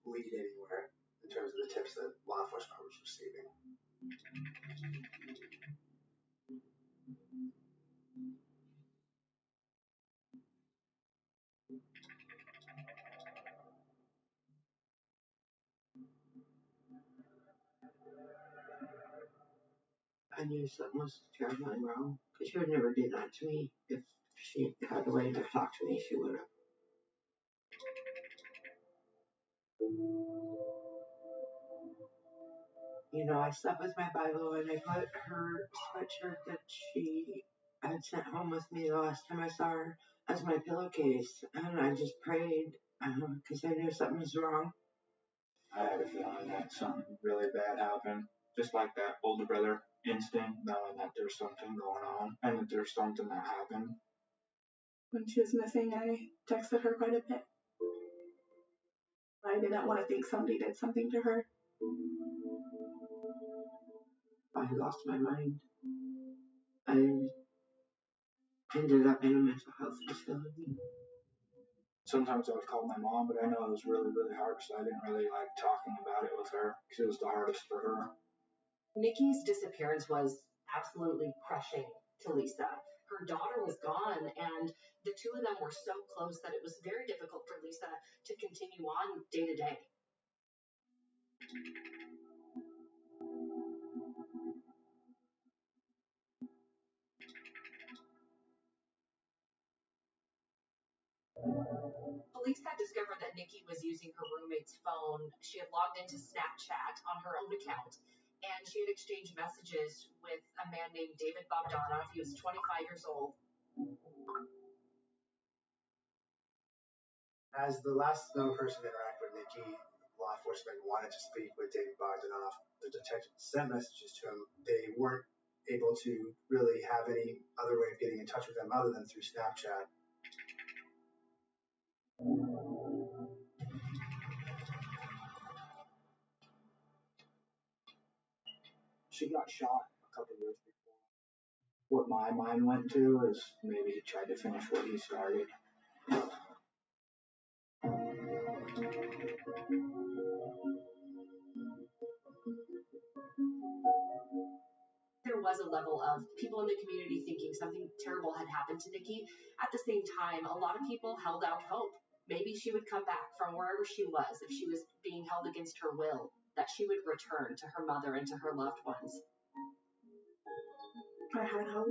lead anywhere in terms of the tips that law enforcement was receiving. I knew something was terribly wrong, because she would never do that to me. If she had a way to talk to me, she would have. I slept with my Bible, and I put her sweatshirt that she had sent home with me the last time I saw her as my pillowcase, and I just prayed, because I knew something was wrong. I had a feeling that something really bad happened. Just like that older brother instinct, knowing that there's something going on and that there's something that happened. When she was missing, I texted her quite a bit. I didn't want to think somebody did something to her. I lost my mind. I ended up in a mental health facility. Sometimes I would call my mom, but I know it was really, really hard, so I didn't really like talking about it with her because it was the hardest for her. Nikki's disappearance was absolutely crushing to Lisa. Her daughter was gone, and the two of them were so close that it was very difficult for Lisa to continue on day to day. Police had discovered that Nikki was using her roommate's phone. She had logged into Snapchat on her own account, and she had exchanged messages with a man named David Bogdanov. He was 25 years old. As the last known person to interact with Nikki, law enforcement wanted to speak with David Bogdanov. The detectives sent messages to him. They weren't able to really have any other way of getting in touch with him other than through Snapchat. She got shot a couple years before. What my mind went to is maybe he tried to finish what he started. There was a level of people in the community thinking something terrible had happened to Nikki. At the same time, a lot of people held out hope. Maybe she would come back from wherever she was, if she was being held against her will, that she would return to her mother and to her loved ones. I had hope.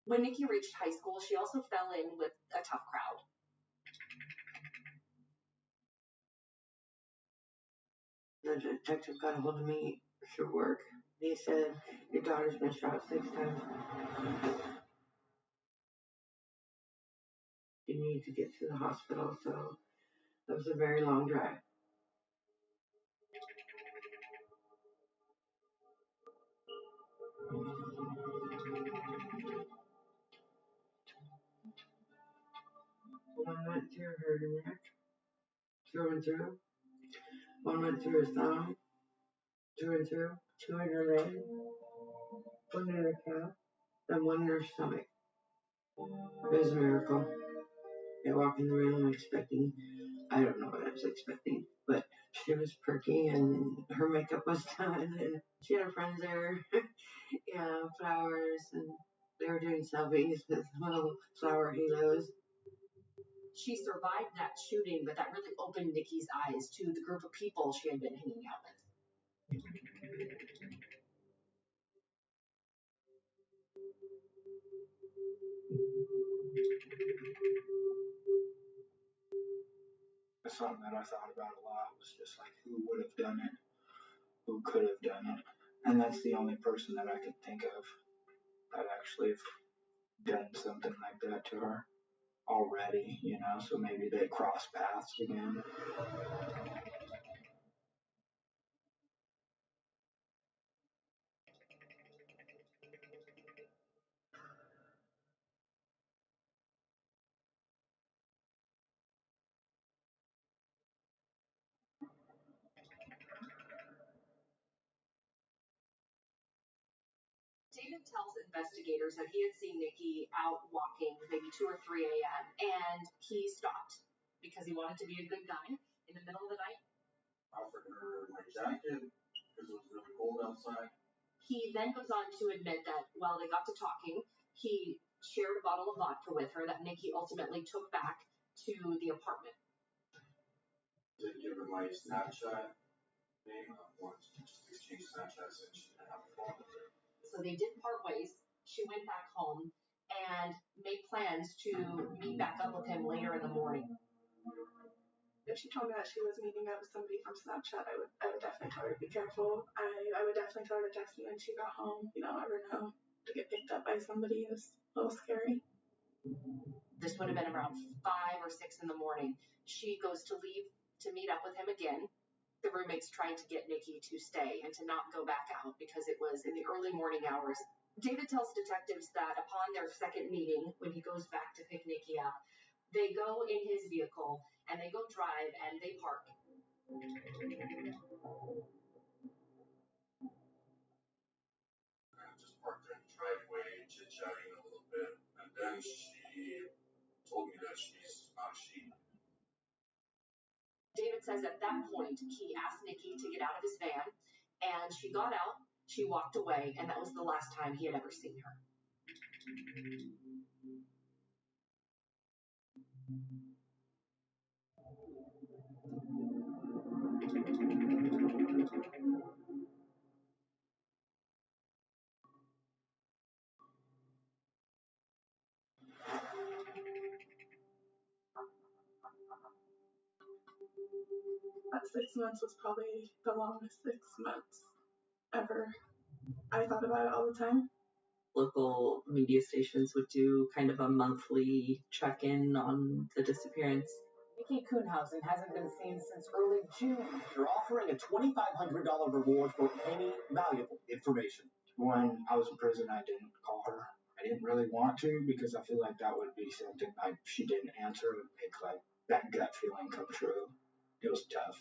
When Nikki reached high school, she also fell in with a tough crowd. The detective got a hold of me through work. He said, your daughter's been shot 6 times. You need to get to the hospital, so that was a very long drive. One went through her neck, through and through. One went through her thumb, through and through. 2 in her leg, 1 in her calf, and 1 in her stomach. It was a miracle. I walked in the room expecting, I don't know what I was expecting, but She was perky and her makeup was done and she had her friends there. Yeah, flowers, and they were doing selfies with little flower halos. She survived that shooting, but that really opened Nikki's eyes to the group of people she had been hanging out with. Something that I thought about a lot was just like who would have done it, who could have done it, and that's the only person that I could think of that actually have done something like that to her already, you know, so maybe they cross paths again. David tells investigators that he had seen Nikki out walking maybe 2 or 3 a.m. and he stopped because he wanted to be a good guy in the middle of the night. Offered her my jacket because it was really cold outside. He then goes on to admit that while they got to talking, he shared a bottle of vodka with her that Nikki ultimately took back to the apartment. Did give her my Snapchat name once, just exchange Snapchats, and she didn't have a phone with her. So they did part ways. She went back home and made plans to meet back up with him later in the morning. If she told me that she was meeting up with somebody from Snapchat, I would definitely tell her to be careful. I would definitely tell her to text me when she got home. You don't ever know, to get picked up by somebody is a little scary. This would have been around 5 or 6 in the morning. She goes to leave to meet up with him again. The roommates tried to get Nikki to stay and to not go back out because it was in the early morning hours. David tells detectives that upon their second meeting, when he goes back to pick Nikki up, they go in his vehicle and they go drive and they park. I just parked in the driveway, chit-chatting a little bit, and then she told me that she's not she. David says at that point, he asked Nikki to get out of his van, and she got out, she walked away, and that was the last time he had ever seen her. That 6 months was probably the longest 6 months ever. I thought about it all the time. Local media stations would do kind of a monthly check-in on the disappearance. Nikki Kuhnhausen hasn't been seen since early June. They're offering a $2,500 reward for any valuable information. When I was in prison, I didn't call her. I didn't really want to because I feel like that would be something like she didn't answer would make like that gut feeling come true. It was tough.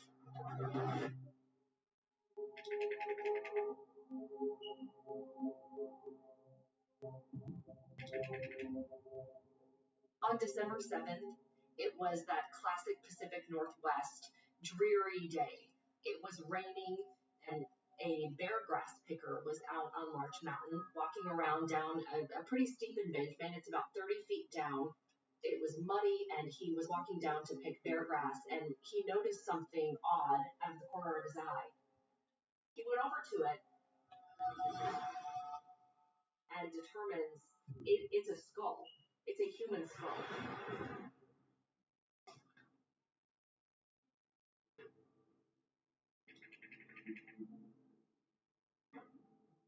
On December 7th, it was that classic Pacific Northwest dreary day. It was raining and a bear grass picker was out on Larch Mountain walking around down a pretty steep embankment. It's about 30 feet down. It was muddy and he was walking down to pick bear grass and he noticed something odd out of the corner of his eye. He went over to it and determines it's a skull. It's a human skull.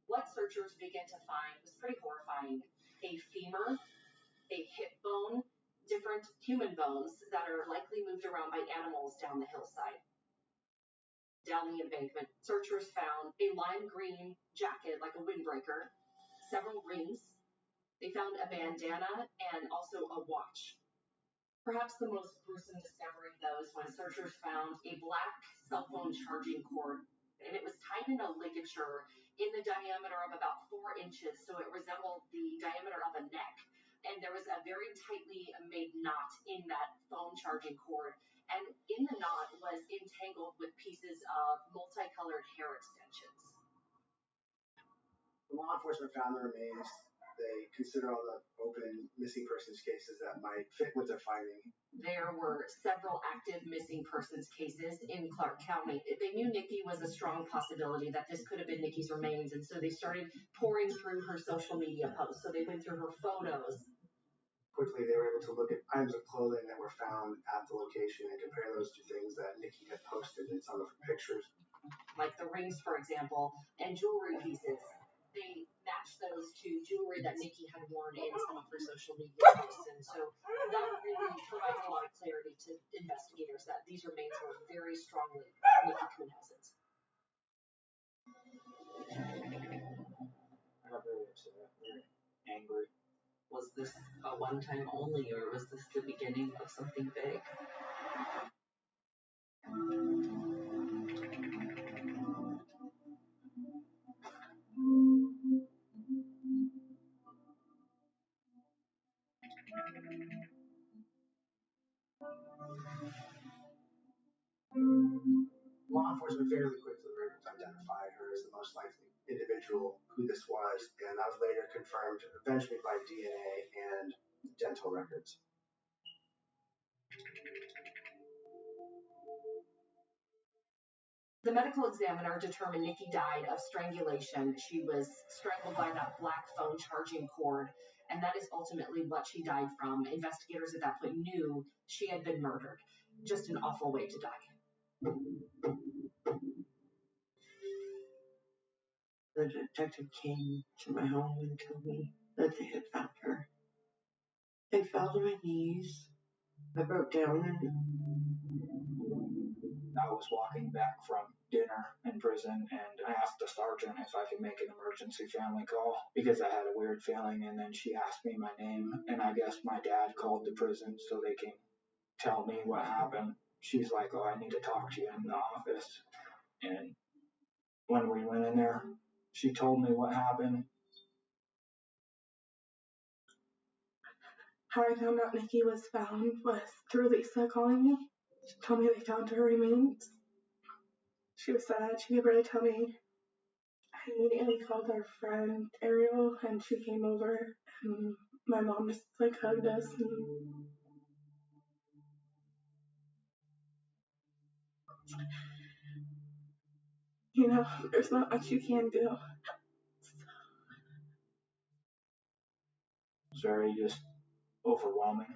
What searchers began to find was pretty horrifying. A femur, a hip bone, different human bones that are likely moved around by animals down the hillside. Down the embankment, searchers found a lime green jacket, like a windbreaker, several rings. They found a bandana and also a watch. Perhaps the most gruesome discovery, though, is when searchers found a black cell phone charging cord, and it was tied in a ligature in the diameter of about 4 inches, so it resembled the diameter of a neck. And there was a very tightly made knot in that phone charging cord, and in the knot was entangled with pieces of multicolored hair extensions. Law enforcement found the remains. They consider all the open missing persons cases that might fit what they're finding. There were several active missing persons cases in Clark County. They knew Nikki was a strong possibility that this could have been Nikki's remains, and so they started pouring through her social media posts. So they went through her photos. Quickly, they were able to look at items of clothing that were found at the location and compare those to things that Nikki had posted in some of her pictures. Like the rings, for example, and jewelry pieces. They matched those to jewelry that Nikki had worn in some of her social media posts. And so that really provides a lot of clarity to investigators that these remains were very strongly Nikki Kuhnhausen's. I got very upset, very angry. Was this a one-time only, or was this the beginning of something big? Law enforcement fairly quickly were able to identify her as the most likely individual who this was, and that was later confirmed eventually by DNA and dental records. The medical examiner determined Nikki died of strangulation. She was strangled by that black phone charging cord, and that is ultimately what she died from. Investigators at that point knew she had been murdered. Just an awful way to die. The detective came to my home and told me that they had found her. I fell to my knees. I broke down and I was walking back from dinner in prison, and I asked the sergeant if I could make an emergency family call because I had a weird feeling, and then she asked me my name, and I guess my dad called the prison so they can tell me what happened. She's like, oh, I need to talk to you in the office. And when we went in there, she told me what happened. How I found out Nikki was found was through Lisa calling me. She told me they found her remains. She was sad. She could barely tell me. I immediately called our friend Ariel, and she came over, and my mom just like hugged us. And you know, there's not much you can do. It's very just overwhelming.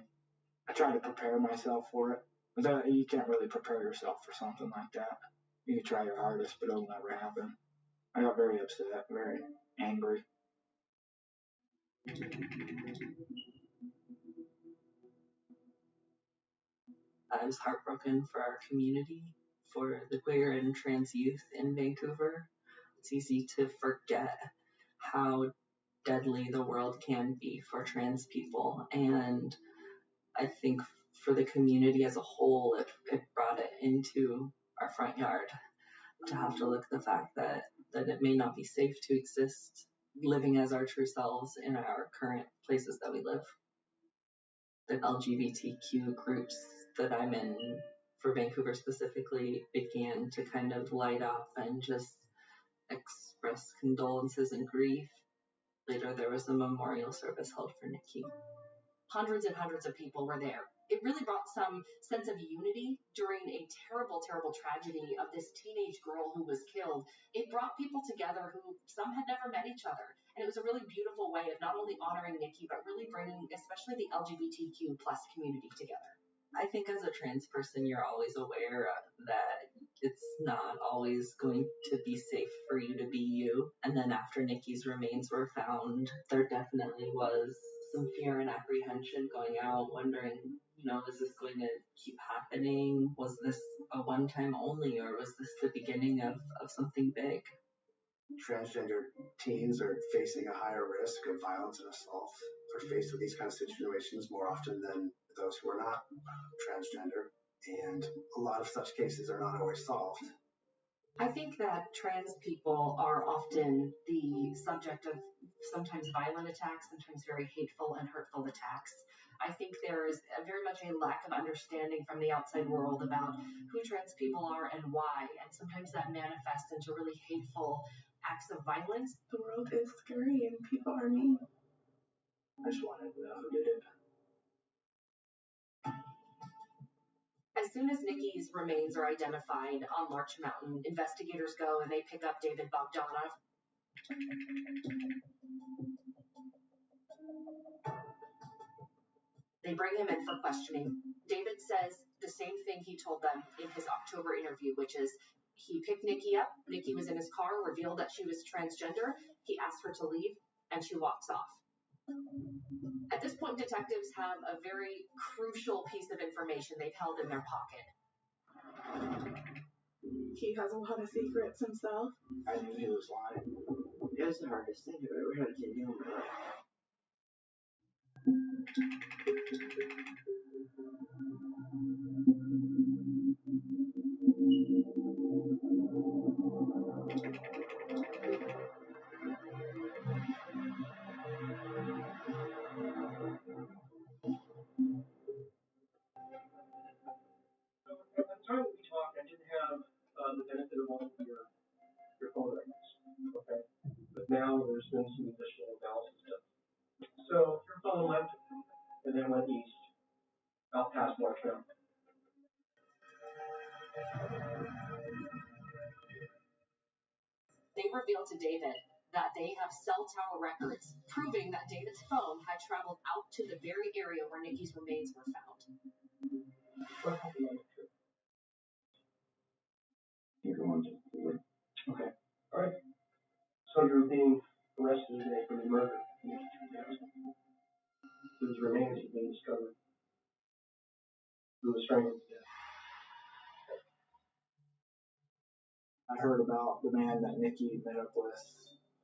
I try to prepare myself for it. But you can't really prepare yourself for something like that. You can try your hardest, but it'll never happen. I got very upset, very angry. I was heartbroken for our community, for the queer and trans youth in Vancouver. It's easy to forget how deadly the world can be for trans people, and I think for the community as a whole, it brought it into our front yard to have to look at the fact that it may not be safe to exist living as our true selves in our current places that we live. The LGBTQ groups that I'm in, for Vancouver specifically, began to kind of light up and just express condolences and grief. Later, there was a memorial service held for Nikki. Hundreds and hundreds of people were there. It really brought some sense of unity during a terrible, terrible tragedy of this teenage girl who was killed. It brought people together who some had never met each other. And it was a really beautiful way of not only honoring Nikki, but really bringing especially the LGBTQ plus community together. I think as a trans person, you're always aware that it's not always going to be safe for you to be you. And then after Nikki's remains were found, there definitely was some fear and apprehension going out, wondering, is this going to keep happening? Was this a one-time only, or was this the beginning of something big? Transgender teens are facing a higher risk of violence and assault. Are faced with these kind of situations more often than those who are not transgender, and a lot of such cases are not always solved. I think that trans people are often the subject of sometimes violent attacks, sometimes very hateful and hurtful attacks. I think there is very much a lack of understanding from the outside world about who trans people are and why, and sometimes that manifests into really hateful acts of violence. The world is scary and people are mean. I just wanted to know who did it. As soon as Nikki's remains are identified on Larch Mountain, investigators go and they pick up David Bogdanov. They bring him in for questioning. David says the same thing he told them in his October interview, which is he picked Nikki up, Nikki was in his car, revealed that she was transgender, he asked her to leave, and she walks off. At this point, detectives have a very crucial piece of information they've held in their pocket. He has a lot of secrets himself. I knew he was lying. It was the hardest thing I've ever had to do in my life. At the time we talked, I didn't have the benefit of all of your phone records, okay? But now there's been some additional analysis done. So your phone left and then went east, out past Larch Mountain. They reveal to David that they have cell tower records proving that David's phone had traveled out to the very area where Nikki's remains were found. What happened on the trip? You go on to okay. All right. So you're being arrested today for the murder of Nikki Jackson. Whose remains have been discovered. Who was strangled to death. I heard about the man that Nikki met up with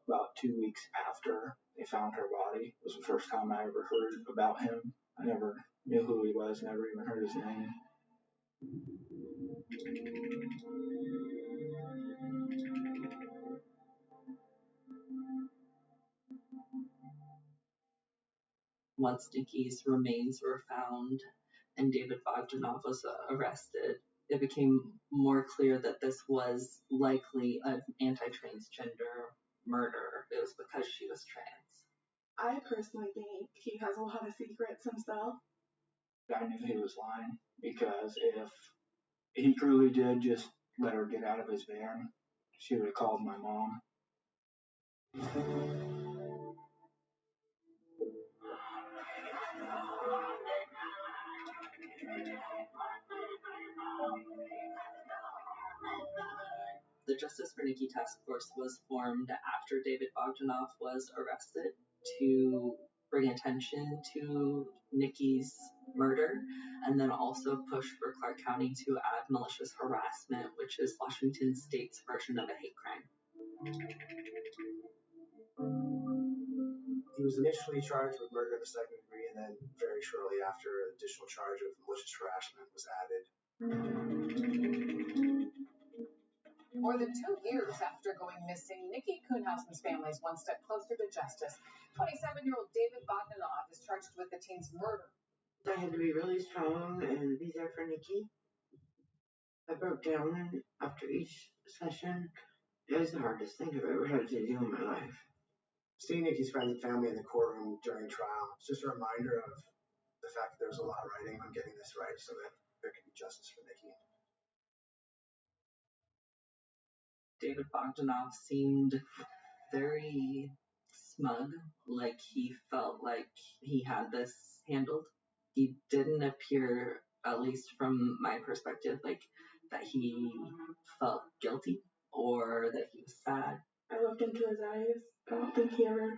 about 2 weeks after they found her body. It was the first time I ever heard about him. I never knew who he was, never even heard his name. Once Nikki's remains were found and David Bogdanov was arrested, it became more clear that this was likely an anti-transgender murder. It was because she was trans. I personally think he has a lot of secrets himself. I knew he was lying because if he truly did just let her get out of his van, she would have called my mom. The Justice for Nikki Task Force was formed after David Bogdanov was arrested to bring attention to Nikki's murder, and then also push for Clark County to add malicious harassment, which is Washington State's version of a hate crime. He was initially charged with murder of the second degree, and then very shortly after, an additional charge of malicious harassment was added. More than 2 years after going missing, Nikki Kuhnhausen's family is one step closer to justice. 27-year-old David Bogdanov is charged with the teen's murder. I had to be really strong and be there for Nikki. I broke down after each session. It was the hardest thing I've ever had to do in my life. Seeing Nikki's friends and family in the courtroom during trial, it's just a reminder of the fact that there's a lot riding on getting this right so that there can be justice for Nikki. David Bogdanov seemed very smug, like he felt like he had this handled. He didn't appear, at least from my perspective, like that he felt guilty or that he was sad. I looked into his eyes. I don't think he ever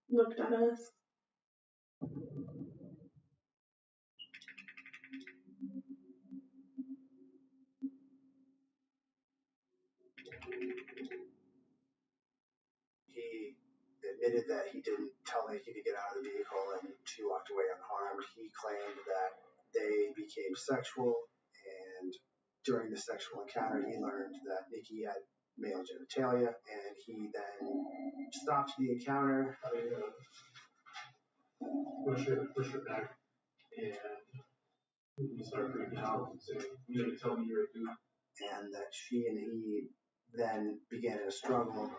looked at us. He admitted that he didn't tell Nikki to get out of the vehicle and she walked away unharmed. He claimed that they became sexual and during the sexual encounter, he learned that Nikki had male genitalia, and he then stopped the encounter. Push her back, and he started freaking out and saying, "You need to tell me you're a dude." And that she and he then began a struggle.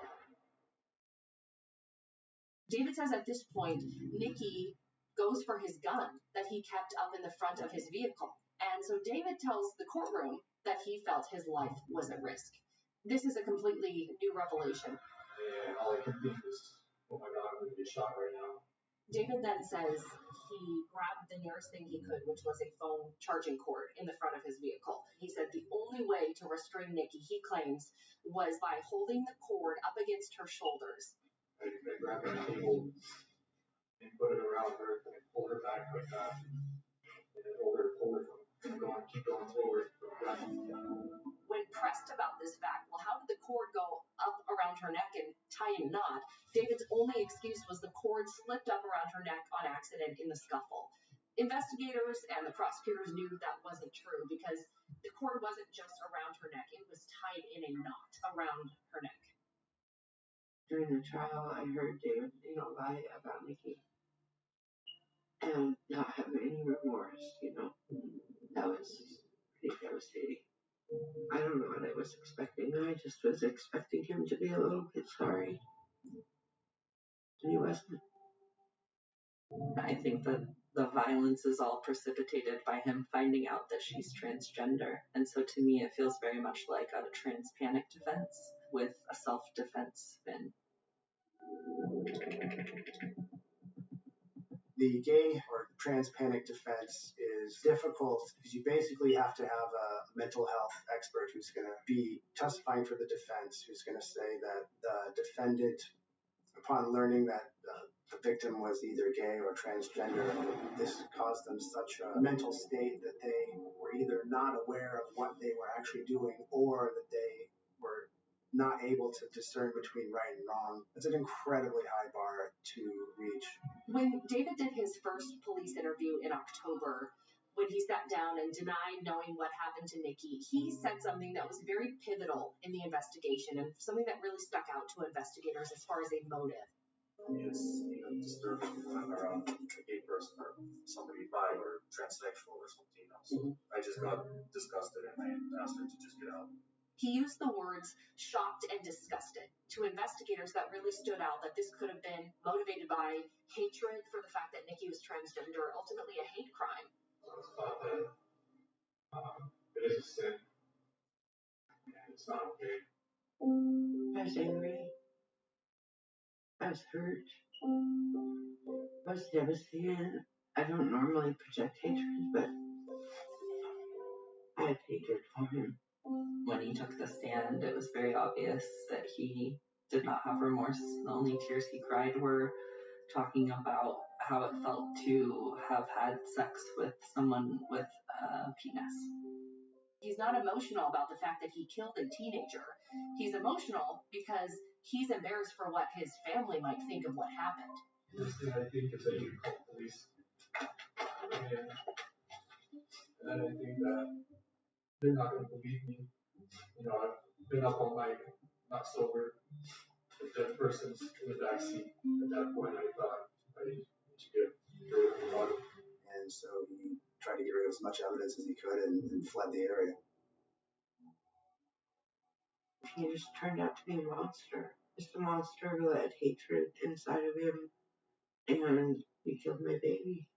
David says at this point, Nikki goes for his gun that he kept up in the front of his vehicle. And so David tells the courtroom that he felt his life was at risk. This is a completely new revelation. And all I can think is, oh my God, I'm going to get shot right now. David then says he grabbed the nearest thing he could, which was a phone charging cord in the front of his vehicle. He said the only way to restrain Nikki, he claims, was by holding the cord up against her shoulders. I grabbed her cable and put it around her and pulled her back like that. And then pulled her from keep going forward. When pressed about this fact, well, how did the cord go up around her neck and tie a knot? David's only excuse was the cord slipped up around her neck on accident in the scuffle. Investigators and the prosecutors knew that wasn't true because the cord wasn't just around her neck, it was tied in a knot around her neck. During the trial, I heard David, lie about Nikki and not have any remorse, That was pretty devastating. I don't know what I was expecting. I just was expecting him to be a little bit sorry. And he wasn't. I think that the violence is all precipitated by him finding out that she's transgender. And so to me, it feels very much like a trans panic defense with a self-defense spin. The gay or trans panic defense is difficult because you basically have to have a mental health expert who's going to be testifying for the defense, who's going to say that the defendant, upon learning that the victim was either gay or transgender, this caused them such a mental state that they were either not aware of what they were actually doing or that they were not able to discern between right and wrong. It's an incredibly high bar to reach. When David did his first police interview in October, when he sat down and denied knowing what happened to Nikki, he said something that was very pivotal in the investigation and something that really stuck out to investigators as far as a motive. It's disturbing when around a gay person or somebody bi or transsexual or something else. I just got disgusted and I asked her to just get out. He used the words shocked and disgusted to investigators that really stood out that this could have been motivated by hatred for the fact that Nikki was transgender, ultimately a hate crime. I was thought that it is a sin and it's not okay. I was angry. I was hurt. I was devastated. I don't normally project hatred, but I had hatred for him. When he took the stand, it was very obvious that he did not have remorse. The only tears he cried were talking about how it felt to have had sex with someone with a penis. He's not emotional about the fact that he killed a teenager. He's emotional because he's embarrassed for what his family might think of what happened. The first thing I think is that you call police. And I think that they're not going to believe me. I've been up all night, not sober. The dead person's in the backseat. At that point, I thought I need to get rid of the body. And so he tried to get rid of as much evidence as he could and fled the area. He just turned out to be a monster. Just a monster who had hatred inside of him. And he killed my baby.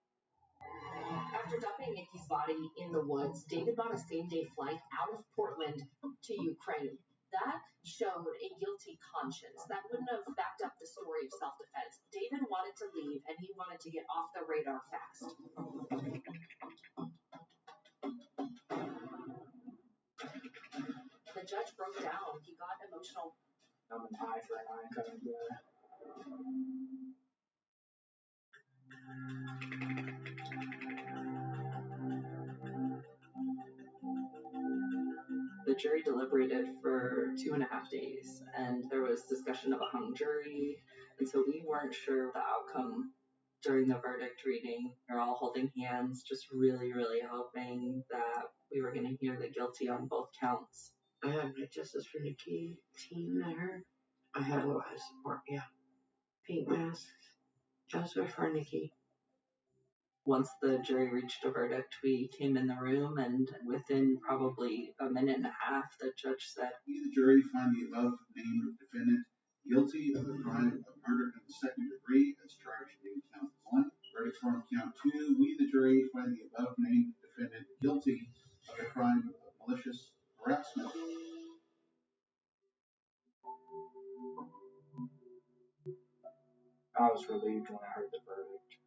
After dumping Nikki's body in the woods, David bought a same-day flight out of Portland to Ukraine. That showed a guilty conscience. That wouldn't have backed up the story of self-defense. David wanted to leave, and he wanted to get off the radar fast. The judge broke down. He got emotional. I'm an eye for an eye kind of guy. The jury deliberated for 2.5 days, and there was discussion of a hung jury, and so we weren't sure the outcome during the verdict reading. We were all holding hands, just really, really hoping that we were going to hear the guilty on both counts. I had my Justice for Nikki team there. I had a lot of support, yeah. Pink masks, Justice for Nikki. Once the jury reached a verdict, we came in the room, and within probably a minute and a half, the judge said, "We, the jury, find the above named defendant guilty of the crime of murder in the second degree as charged in count 1. Verdict form count 2. We, the jury, find the above named defendant guilty of the crime of malicious harassment." I was relieved when I heard the verdict.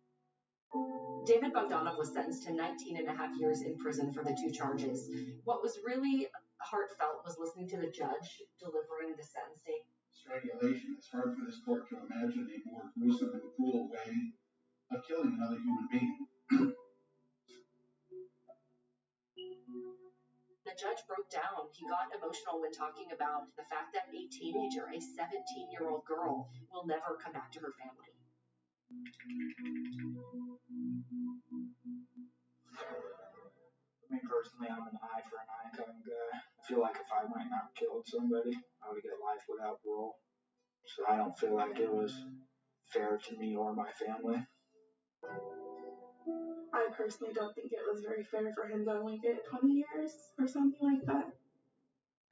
David Bogdanov was sentenced to 19 and a half years in prison for the 2 charges. What was really heartfelt was listening to the judge delivering the sentencing. Strangulation. It's hard for this court to imagine a more gruesome and cruel way of killing another human being. The judge broke down. He got emotional when talking about the fact that a teenager, a 17-year-old girl, will never come back to her family. Me personally, I'm an eye for an eye kind of guy. I feel like if I went out and killed somebody, I would get life without parole. So I don't feel like it was fair to me or my family. I personally don't think it was very fair for him to only get 20 years or something like that.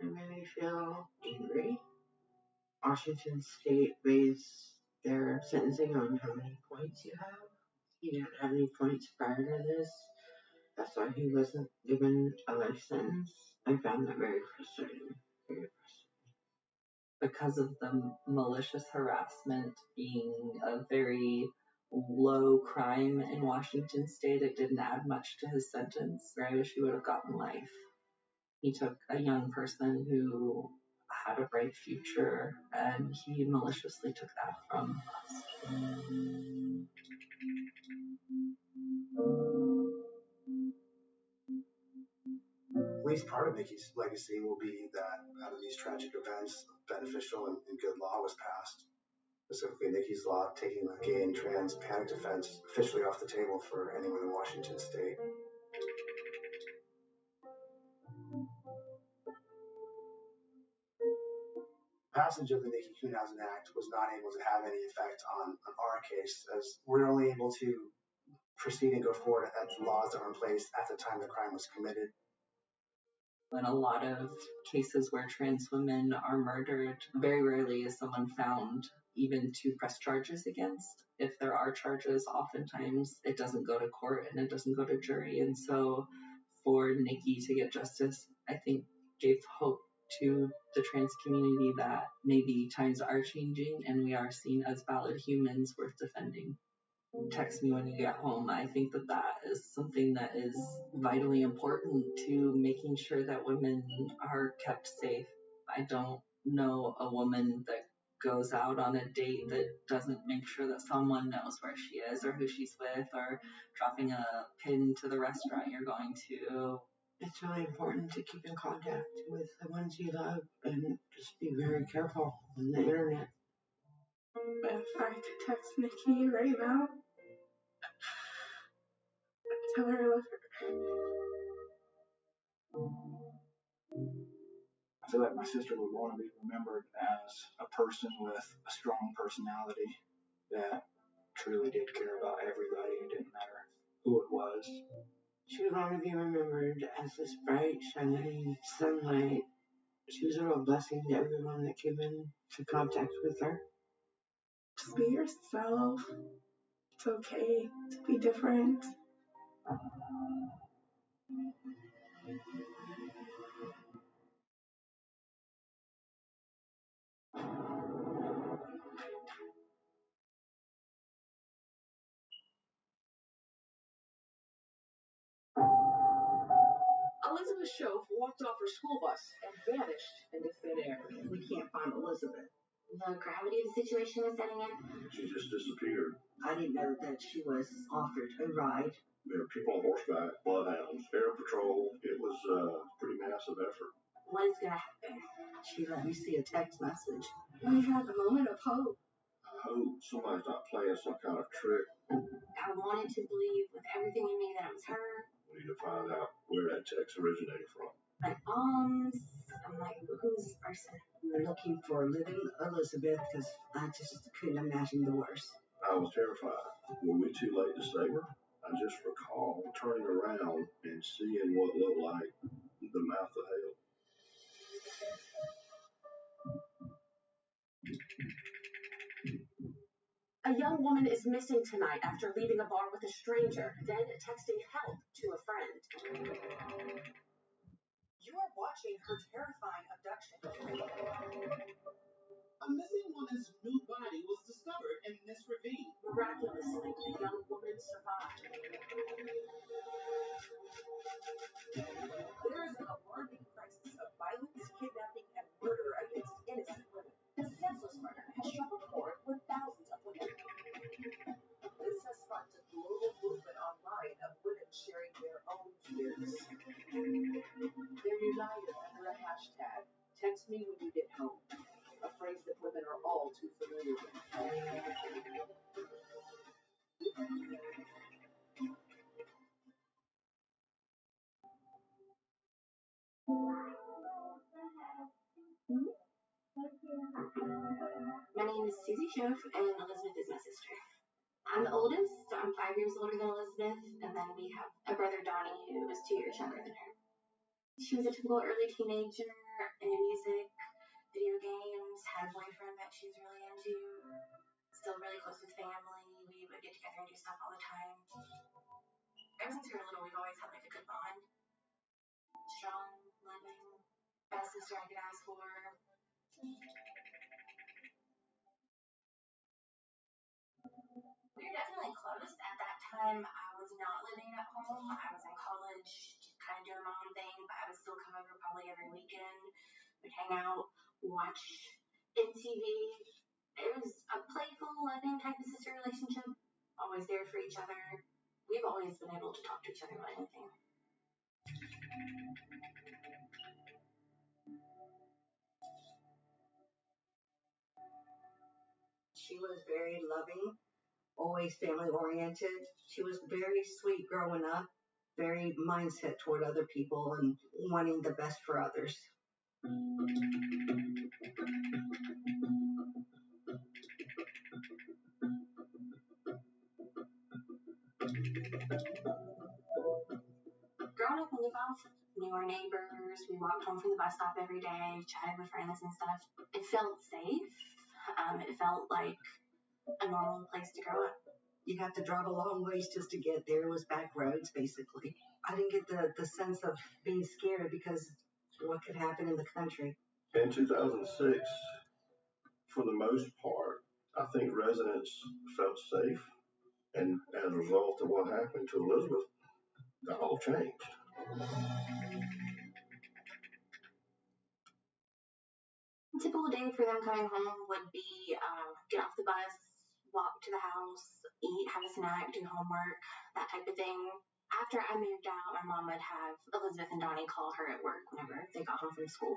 It made me feel angry. Washington State based their sentencing on how many points you have. He didn't have any points prior to this. That's why he wasn't given a life sentence. I found that very frustrating. Very frustrating. Because of the malicious harassment being a very low crime in Washington State, it didn't add much to his sentence. I wish he would have gotten life. He took a young person who had a bright future, and he maliciously took that from us. At least part of Nikki's legacy will be that out of these tragic events, beneficial and good law was passed. Specifically, Nikki's law taking the gay and trans panic defense officially off the table for anyone in Washington State. Passage of the Nikki Kuhnhausen Act was not able to have any effect on our case, as we're only able to proceed and go forward at the laws that were in place at the time the crime was committed. In a lot of cases where trans women are murdered, very rarely is someone found even to press charges against. If there are charges, oftentimes it doesn't go to court and it doesn't go to jury. And so for Nikki to get justice, I think gave hope to the trans community that maybe times are changing and we are seen as valid humans worth defending. Text me when you get home. I think that that is something that is vitally important to making sure that women are kept safe. I don't know a woman that goes out on a date that doesn't make sure that someone knows where she is or who she's with, or dropping a pin to the restaurant you're going to. It's really important to keep in contact with the ones you love and just be very careful on the internet. If I could text Nikki right now, tell her I love her. I feel like my sister would want to be remembered as a person with a strong personality that truly did care about everybody. It didn't matter who it was. She would want to be remembered as this bright, shining sunlight. She was a real blessing to everyone that came into contact with her. Just be yourself. It's okay to be different. Elizabeth Shove walked off her school bus and vanished into thin air. We can't find Elizabeth. The gravity of the situation is setting in. She just disappeared. I didn't know that she was offered a ride. There were people on horseback, bloodhounds, air patrol. It was a pretty massive effort. What is going to happen? She let me see a text message. I had a moment of hope. I hope somebody's not playing some kind of trick. I wanted to believe with everything in me that it was her. What are you to find out where that text originated from? My mom's. I'm like, who's this person? We're looking for living Elizabeth because I just couldn't imagine the worst. I was terrified. Were we too late to save her? I just recall turning around and seeing what looked like the mouth of hell. A young woman is missing tonight after leaving a bar with a stranger, then texting help to a friend. You are watching her terrifying abduction. A missing woman's new body was discovered in this ravine. Miraculously, the young woman survived. There is an alarming crisis of violence, kidnapping, and murder against innocent women. The senseless murder has struck a chord with thousands of women. This has sparked a global movement online of women sharing their own fears. They're united under a hashtag, text me when you get home, a phrase that women are all too familiar with. My name is Susie Shove, and Elizabeth is my sister. I'm the oldest, so I'm 5 years older than Elizabeth, and then we have a brother, Donnie, who is 2 years younger than her. She was a typical early teenager, into music, video games, had a boyfriend that she was really into, still really close with family. We would get together and do stuff all the time. Ever since we were little, we've always had like a good bond. Strong, loving, best sister I could ask for. We were definitely close. At that time, I was not living at home. I was in college, just kind of doing my own thing, but I would still come over probably every weekend. We'd hang out, watch MTV. It was a playful, loving type of sister relationship. Always there for each other. We've always been able to talk to each other about anything. She was very loving, always family oriented. She was very sweet growing up, very mindset toward other people and wanting the best for others. Growing up in Lubbock, knew our neighbors. We walked home from the bus stop every day, chatted with friends and stuff. It felt safe. It felt like a normal place to grow up. You have to drive a long ways just to get there. It was back roads, basically. I didn't get the sense of being scared because what could happen in the country. In 2006, for the most part, I think residents felt safe. And as a result of what happened to Elizabeth, that all changed. A typical day for them coming home would be get off the bus, walk to the house, eat, have a snack, do homework, that type of thing. After I moved out, my mom would have Elizabeth and Donnie call her at work whenever they got home from school.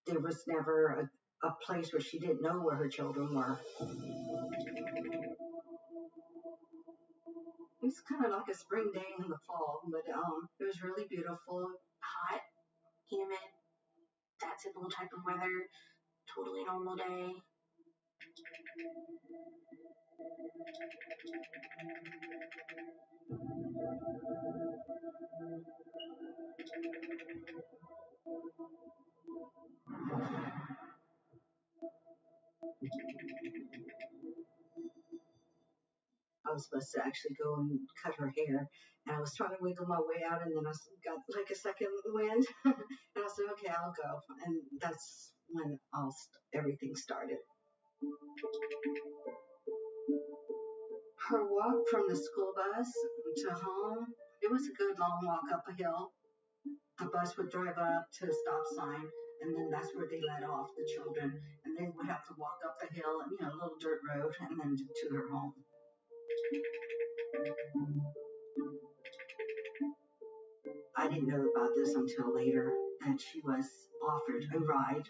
There was never a place where she didn't know where her children were. It was kind of like a spring day in the fall, but it was really beautiful. Hot, humid, that typical type of weather, totally normal day. I was supposed to actually go and cut her hair, and I was trying to wiggle my way out, and then I got like a second wind, and I said, okay, I'll go. And that's when everything started. Her walk from the school bus to home, it was a good long walk up a hill. The bus would drive up to a stop sign, and then that's where they let off the children, and they would have to walk up the hill, a little dirt road, and then to her home. I didn't know about this until later, that she was offered a ride.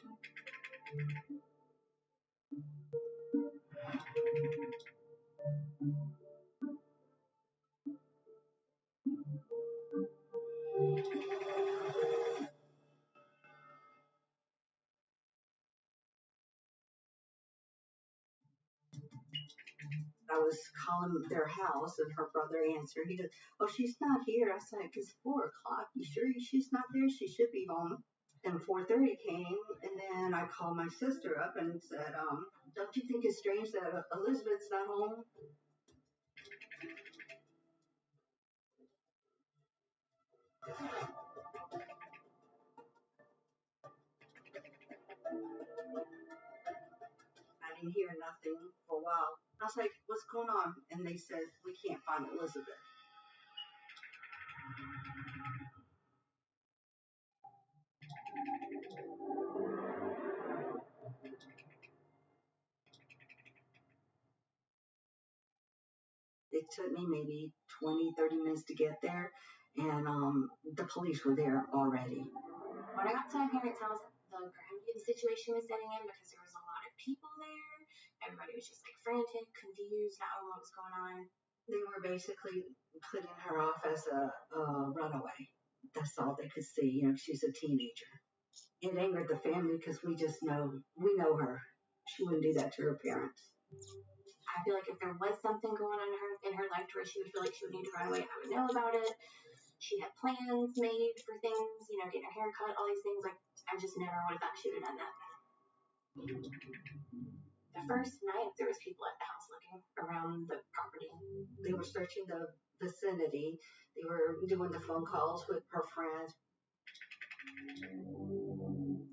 was calling their house, and her brother answered. He goes, "Oh, she's not here." I said, "It's 4 o'clock. You sure she's not there? She should be home." And 4:30 came, and then I called my sister up and said, "Don't you think it's strange that Elizabeth's not home?" I didn't hear nothing for a while. I was like, "What's going on?" And they said, "We can't find Elizabeth." It took me maybe 20, 30 minutes to get there, and the police were there already. When I got to my parents' house, the gravity of the situation was setting in because there was a lot of people there. Everybody was just like frantic, confused, not knowing what was going on. They were basically putting her off as a runaway. That's all they could see. You know, she's a teenager. It angered the family because we know her. She wouldn't do that to her parents. I feel like if there was something going on in her life to where she would feel like she would need to run away, I would know about it. She had plans made for things, you know, getting her hair cut, all these things. Like, I just never would have thought she would have done that. The first night, there was people at the house looking around the property. They were searching the vicinity. They were doing the phone calls with her friends.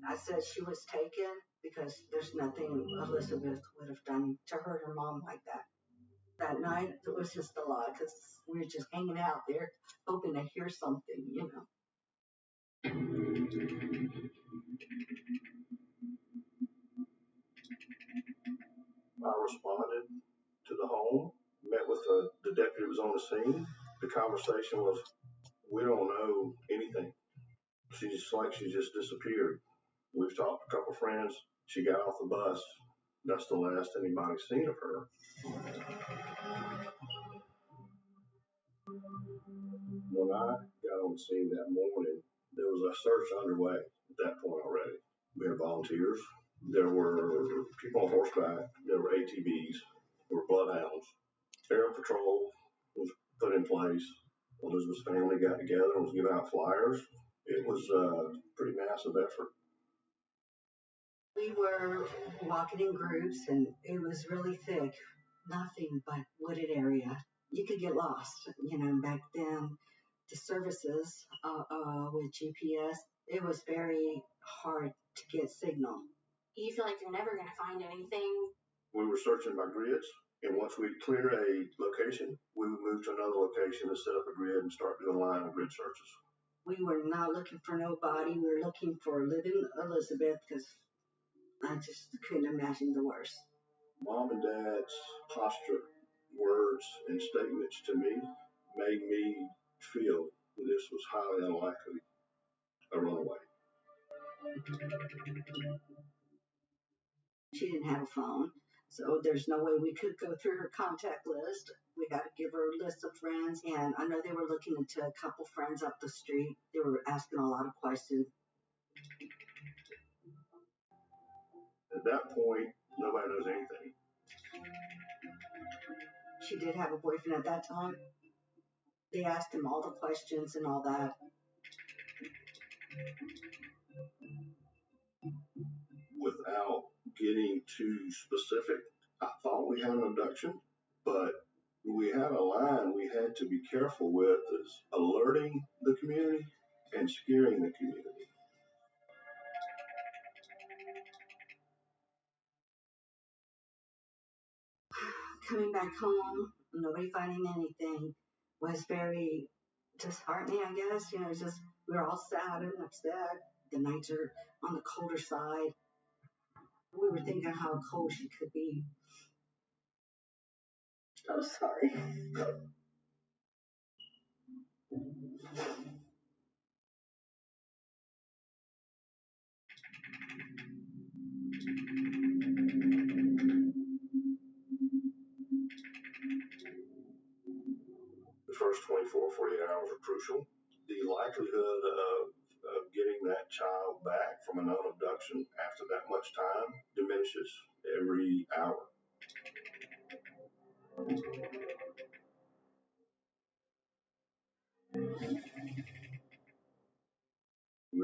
I said she was taken because there's nothing Elizabeth would have done to hurt her mom like that. That night, it was just a lot because we were just hanging out there hoping to hear something, you know. I responded to the home, met with the deputy who was on the scene. The conversation was, "We don't know anything. She just disappeared. We've talked to a couple friends. She got off the bus. That's the last anybody's seen of her." When I got on the scene that morning, there was a search underway at that point already. We had volunteers. There were people on horseback. There were ATVs. There were bloodhounds. Air Patrol was put in place. Elizabeth's family got together and was giving out flyers. It was a pretty massive effort. We were walking in groups, and it was really thick. Nothing but wooded area. You could get lost. You know, back then, the services with GPS, it was very hard to get signal. You feel like you're never going to find anything. We were searching by grids, and once we'd clear a location, we would move to another location and set up a grid and start doing line and grid searches. We were not looking for nobody. We were looking for living Elizabeth because I just couldn't imagine the worst. Mom and Dad's posture, words, and statements to me made me feel this was highly unlikely a runaway. She didn't have a phone, so there's no way we could go through her contact list. We had to give her a list of friends, and I know they were looking into a couple friends up the street. They were asking a lot of questions. At that point, nobody knows anything. She did have a boyfriend at that time. They asked him all the questions and all that. Without getting too specific, I thought we had an abduction, but we had a line we had to be careful with is alerting the community and scaring the community. Coming back home, nobody finding anything was very disheartening, I guess. You know, just we were all sad and upset. The nights are on the colder side. We were thinking how cold she could be. I'm sorry. The first 24, 48 hours are crucial. The likelihood of getting that child back from a known abduction after that much time diminishes every hour. We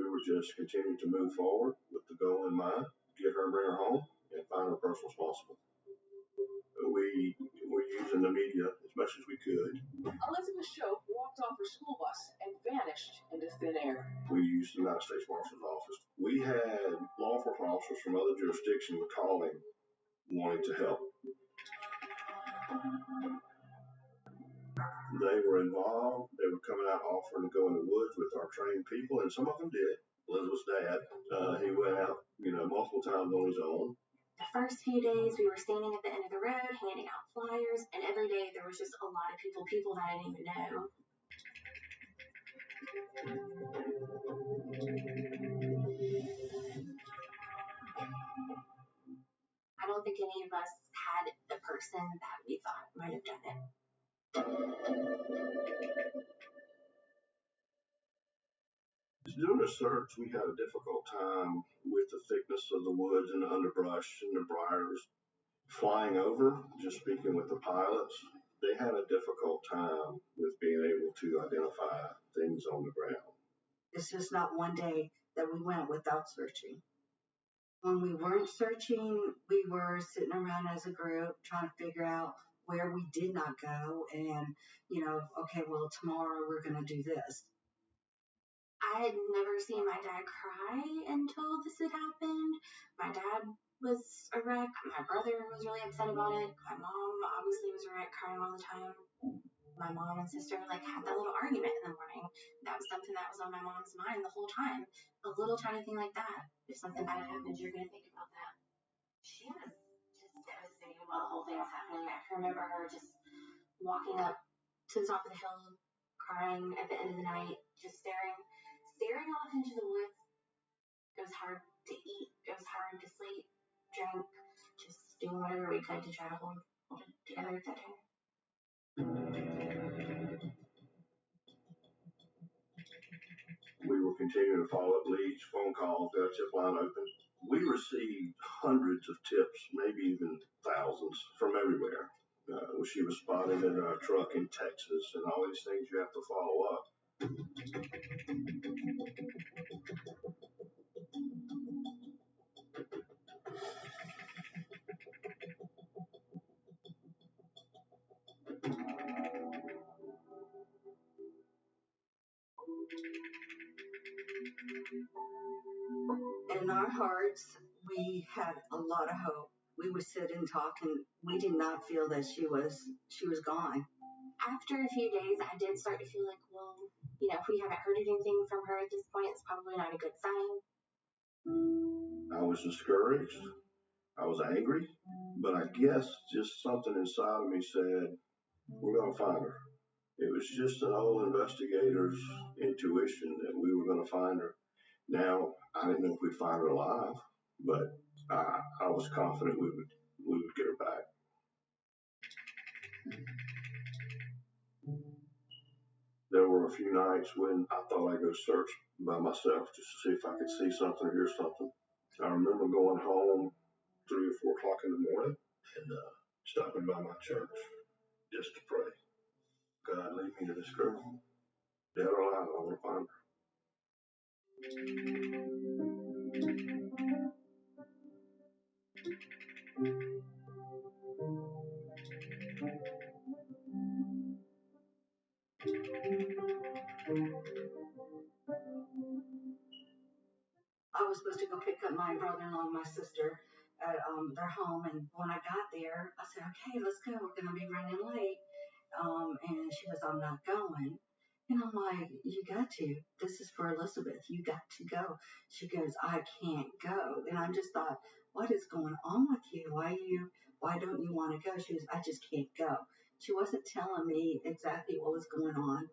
were just continuing to move forward with the goal in mind, get her, bring her home, and find her person responsible. We were using the media as much as we could. Elizabeth Shope walked off her school bus and vanished into thin air. We used the United States Marshal's Office. We had law enforcement officers from other jurisdictions calling, wanting to help. They were involved. They were coming out offering to go in the woods with our trained people, and some of them did. Elizabeth's dad, he went out, multiple times on his own. The first few days, we were standing at the end of the road, handing out flyers, and every day there was just a lot of people that I didn't even know. I don't think any of us had the person that we thought might have done it. During the search, we had a difficult time with the thickness of the woods and the underbrush and the briars. Flying over, just speaking with the pilots, they had a difficult time with being able to identify things on the ground. It's just not one day that we went without searching. When we weren't searching, we were sitting around as a group trying to figure out where we did not go and, okay, well, tomorrow we're going to do this. I had never seen my dad cry until this had happened. My dad was a wreck. My brother was really upset about it. My mom obviously was a wreck, crying all the time. My mom and sister had that little argument in the morning. That was something that was on my mom's mind the whole time. A little tiny thing like that. If something bad happens, you're going to think about that. She was just devastated while the whole thing was happening. I can remember her just walking up to the top of the hill, crying at the end of the night, just staring off into the woods. It was hard to eat. It was hard to sleep, drink, just doing whatever we could to try to hold it together at that time. We were continuing to follow up leads, phone calls, got a tip line open. We received hundreds of tips, maybe even thousands from everywhere. She was spotted in a truck in Texas and all these things you have to follow up. In our hearts, we had a lot of hope. We would sit and talk, and we did not feel that she was gone. After a few days, I did start to feel like, well, if we haven't heard anything from her at this point, it's probably not a good sign. I was discouraged. I was angry, but I guess just something inside of me said, we're going to find her. It was just an old investigator's intuition that we were going to find her. Now, I didn't know if we'd find her alive, but I was confident we would get her back. There were a few nights when I thought I'd go search by myself just to see if I could see something or hear something. I remember going home 3 or 4 o'clock in the morning and stopping by my church just to pray. God, lead me to this girl. Dead or alive, I want to find her. I was supposed to go pick up my brother-in-law and my sister at their home, and when I got there, I said, okay, let's go. We're going to be running late. And she goes, I'm not going. And I'm like, you got to. This is for Elizabeth. You got to go. She goes, I can't go. And I just thought, what is going on with you? Why don't you want to go? She goes, I just can't go. She wasn't telling me exactly what was going on.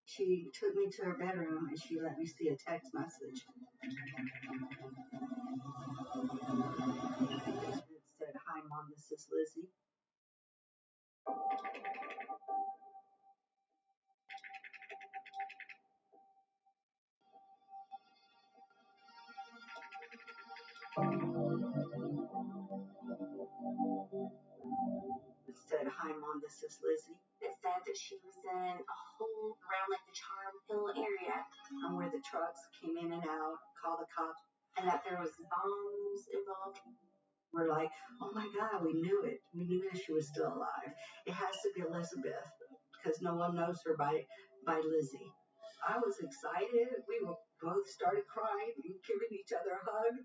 She took me to her bedroom and she let me see a text message. It said, hi, Mom, this is Lizzie. It said, "Hi, Mom, this is Lizzie." It said that she was in a hole around like the Charm Hill area, And where the trucks came in and out, call the cops. and that there was bombs involved. We're like, "Oh my God, we knew it. We knew that she was still alive. It has to be Elizabeth because no one knows her by Lizzie." I was excited. We were both started crying and giving each other a hug.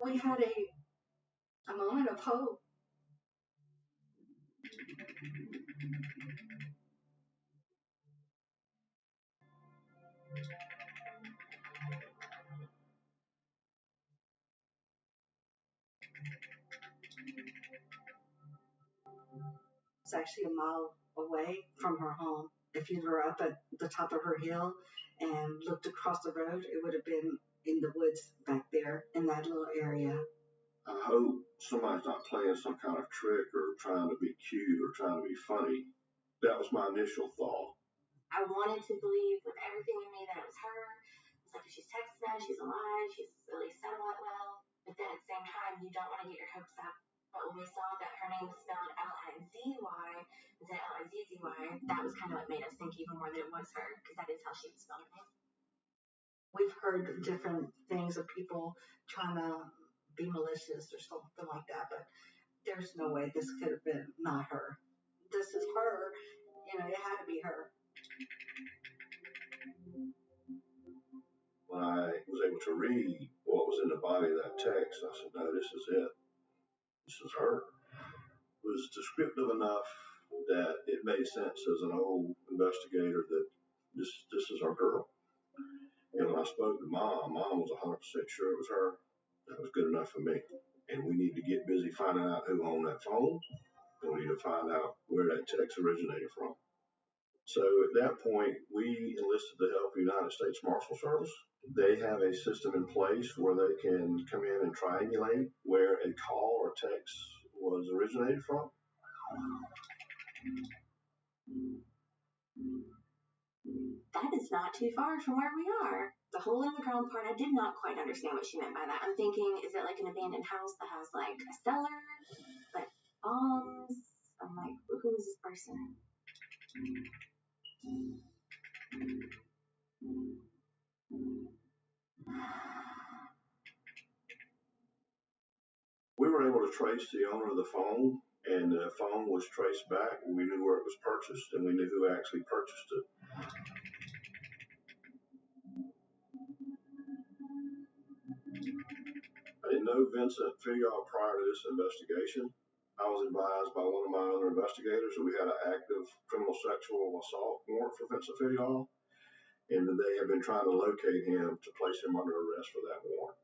We had a moment of hope. It's actually a mile away from her home. If you were up at the top of her hill and looked across the road, it would have been in the woods back there in that little area. I hope somebody's not playing some kind of trick or trying to be cute or trying to be funny. That was my initial thought. I wanted to believe with everything in me that it was her. It's like if she's texting us, she's alive, she's at least settled well. But then at the same time, you don't want to get your hopes up. But when we saw that her name was spelled L-I-Z-Y instead of L-I-Z-Z-Y, that was kind of what made us think even more that it was her, because that is how she would spell her name. We've heard different things of people trying to be malicious or something like that, but there's no way this could have been not her. This is her. You know, it had to be her. When I was able to read what was in the body of that text, I said, no, this is it. This is her. It was descriptive enough that it made sense as an old investigator that this is our girl. And when I spoke to Mom was 100% sure it was her. That was good enough for me. And we need to get busy finding out who owned that phone. And we need to find out where that text originated from. So at that point, we enlisted the help of the United States Marshal Service. They have a system in place where they can come in and triangulate where a call or text was originated from. That is not too far from where we are. The hole in the ground part, I did not quite understand what she meant by that. I'm thinking, is it like an abandoned house that has like a cellar, like bombs? I'm like, who is this person? We were able to trace the owner of the phone, and the phone was traced back, and we knew where it was purchased, and we knew who actually purchased it. I didn't know Vincent Figall prior to this investigation. I was advised by one of my other investigators that we had an active criminal sexual assault warrant for Vincent Figall, and that they had been trying to locate him to place him under arrest for that warrant.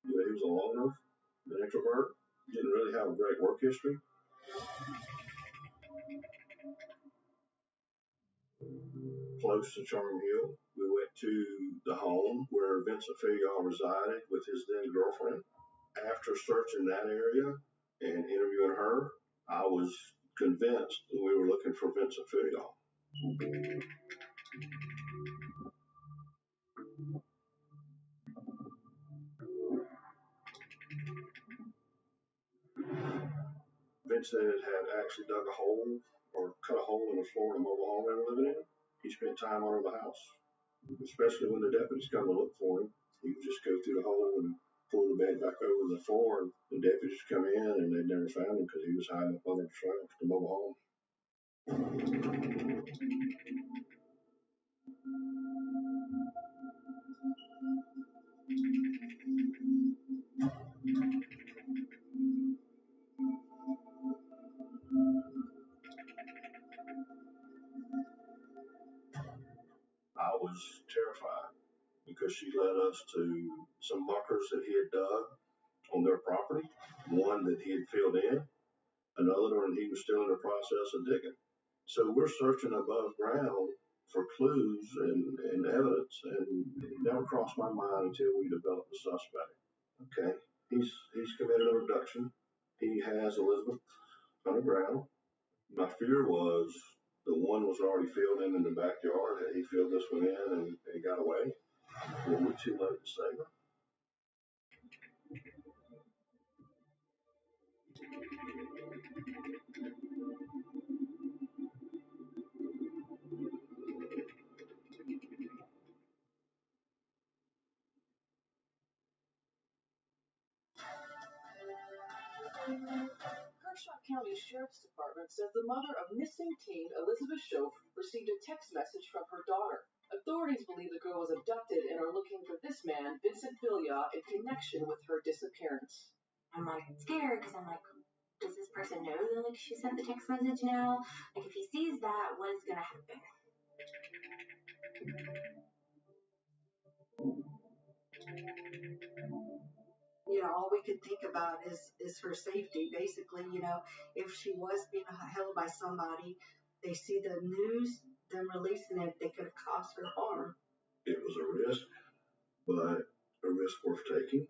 He was a loner, an introvert, didn't really have a great work history. Close to Charm Hill, we went to the home where Vincent Figall resided with his then girlfriend. After searching that area and interviewing her, I was convinced that we were looking for Vincent Figall. Vincent had actually dug a hole or cut a hole in the floor in the mobile home they were living in. He spent time under the house, especially when the deputies come to look for him. He would just go through the hole and pull the bed back over the floor, and the deputies come in and they'd never found him because he was hiding up under the mobile home. I was terrified because she led us to some bunkers that he had dug on their property, one that he had filled in, another one he was still in the process of digging. So we're searching above ground for clues and evidence, and it never crossed my mind until we developed the suspect. Okay, he's committed an abduction. He has Elizabeth underground. My fear was the one was already filled in the backyard, and he filled this one in and he got away. Were we too late to save her? Kershaw County Sheriff's Department says the mother of missing teen Elizabeth Schoaf received a text message from her daughter. Authorities believe the girl was abducted and are looking for this man, Vincent Villia, in connection with her disappearance. I'm like scared because I'm like, does this person know that like she sent the text message now? Like if he sees that, what is gonna happen? You know, all we could think about is her safety. Basically, you know, if she was being held by somebody, they see the news, them releasing it, they could have caused her harm. It was a risk, but a risk worth taking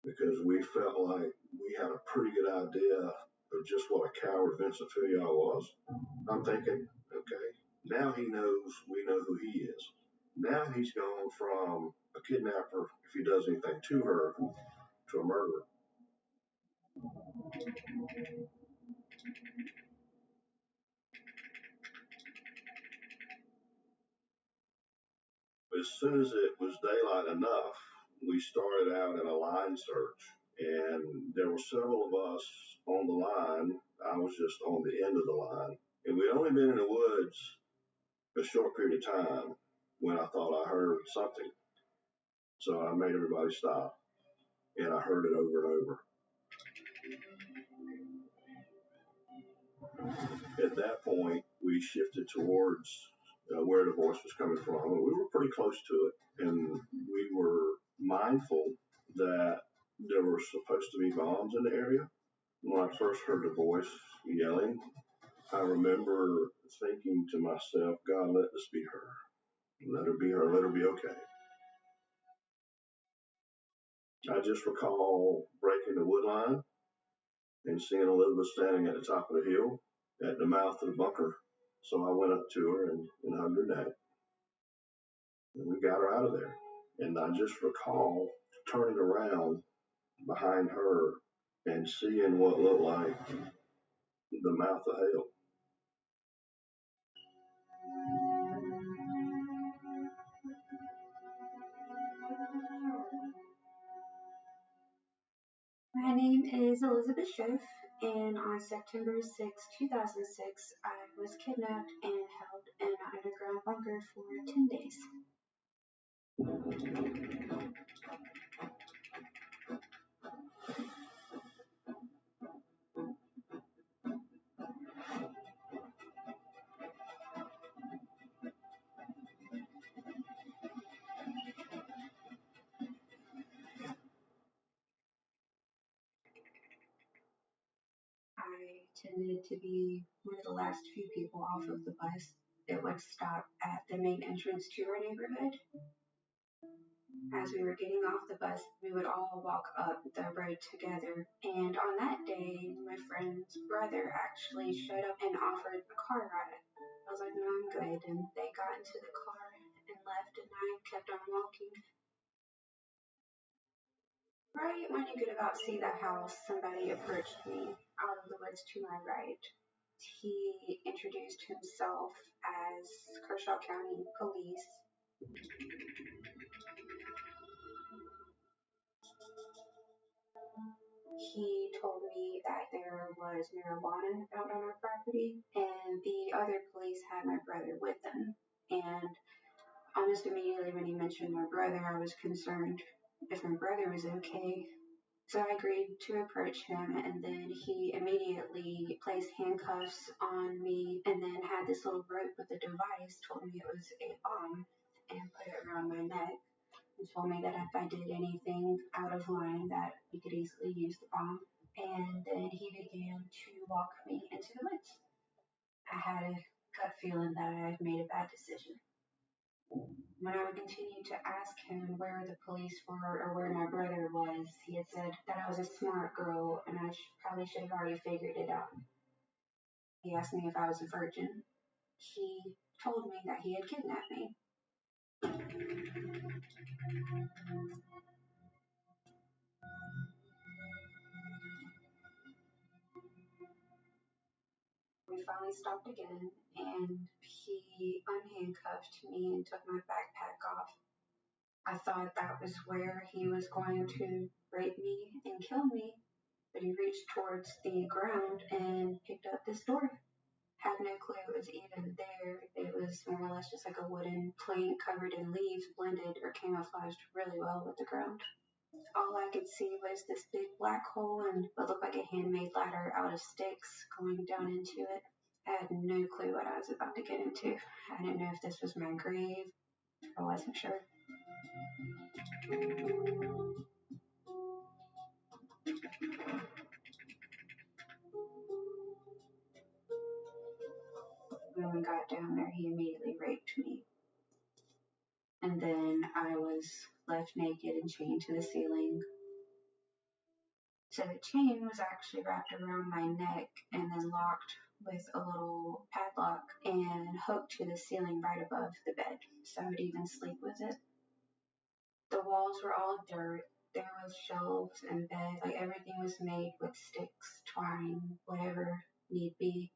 because we felt like we had a pretty good idea of just what a coward Vincent Villia was. I'm thinking, okay, now he knows we know who he is. Now he's gone from a kidnapper, if he does anything to her, to a murderer. As soon as it was daylight enough, we started out in a line search, and there were several of us on the line. I was just on the end of the line, and we'd only been in the woods a short period of time when I thought I heard something. So I made everybody stop, and I heard it over and over. At that point, we shifted towards where the voice was coming from, and we were pretty close to it, and we were mindful that there were supposed to be bombs in the area. When I first heard the voice yelling, I remember thinking to myself, God, let this be her. Let her be her. Let her be okay. I just recall breaking the wood line and seeing Elizabeth standing at the top of the hill at the mouth of the bunker. So I went up to her and hugged her neck. And we got her out of there. And I just recall turning around behind her and seeing what looked like the mouth of hell. My name is Elizabeth Schoaf, and on September 6, 2006, I was kidnapped and held in an underground bunker for 10 days. I tended to be one of the last few people off of the bus. It would stop at the main entrance to our neighborhood. As we were getting off the bus, we would all walk up the road together. And on that day, my friend's brother actually showed up and offered a car ride. I was like, no, I'm good. And they got into the car and left, and I kept on walking. Right when you could about see the house, somebody approached me out of the woods to my right. He introduced himself as Kershaw County Police. He told me that there was marijuana out on our property, and the other police had my brother with them. And almost immediately when he mentioned my brother, I was concerned if my brother was okay. So I agreed to approach him, and then he immediately placed handcuffs on me and then had this little rope with a device, told me it was a bomb, and put it around my neck. And told me that if I did anything out of line that we could easily use the bomb. And then he began to walk me into the woods. I had a gut feeling that I had made a bad decision. When I would continue to ask him where the police were or where my brother was, he had said that I was a smart girl and I probably should have already figured it out. He asked me if I was a virgin. He told me that he had kidnapped me. We finally stopped again, and he unhandcuffed me and took my backpack off. I thought that was where he was going to rape me and kill me, but he reached towards the ground and picked up this door. Had no clue it was even there. It was more or less just like a wooden plank covered in leaves, blended or camouflaged really well with the ground. All I could see was this big black hole and what looked like a handmade ladder out of sticks going down into it. I had no clue what I was about to get into. I didn't know if this was my grave. I wasn't sure. When we got down there, he immediately raped me. And then I was left naked and chained to the ceiling. So the chain was actually wrapped around my neck and then locked with a little padlock and hooked to the ceiling right above the bed, so I would even sleep with it. The walls were all dirt. There was shelves and bed, like everything was made with sticks, twine, whatever need be.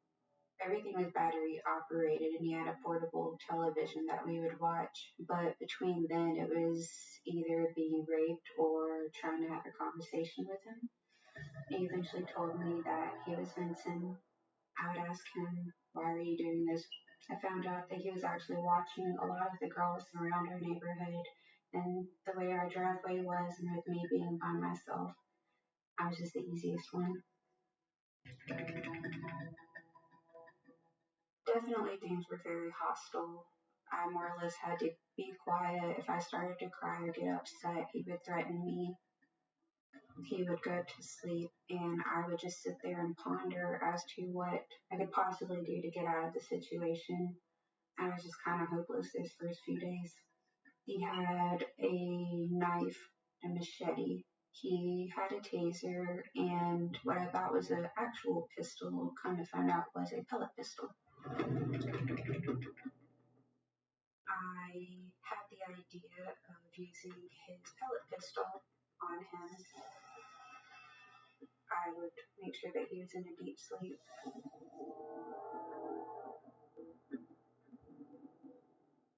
Everything was battery operated, and he had a portable television that we would watch. But between then, it was either being raped or trying to have a conversation with him. He eventually told me that he was Vincent. I would ask him, why are you doing this? I found out that he was actually watching a lot of the girls around our neighborhood, and the way our driveway was, and with me being by myself, I was just the easiest one. Definitely things were very hostile. I more or less had to be quiet. If I started to cry or get upset, he would threaten me. He would go to sleep, and I would just sit there and ponder as to what I could possibly do to get out of the situation. I was just kind of hopeless those first few days. He had a knife, a machete. He had a taser, and what I thought was an actual pistol, come to find out was a pellet pistol. I had the idea of using his pellet pistol on him. I would make sure that he was in a deep sleep.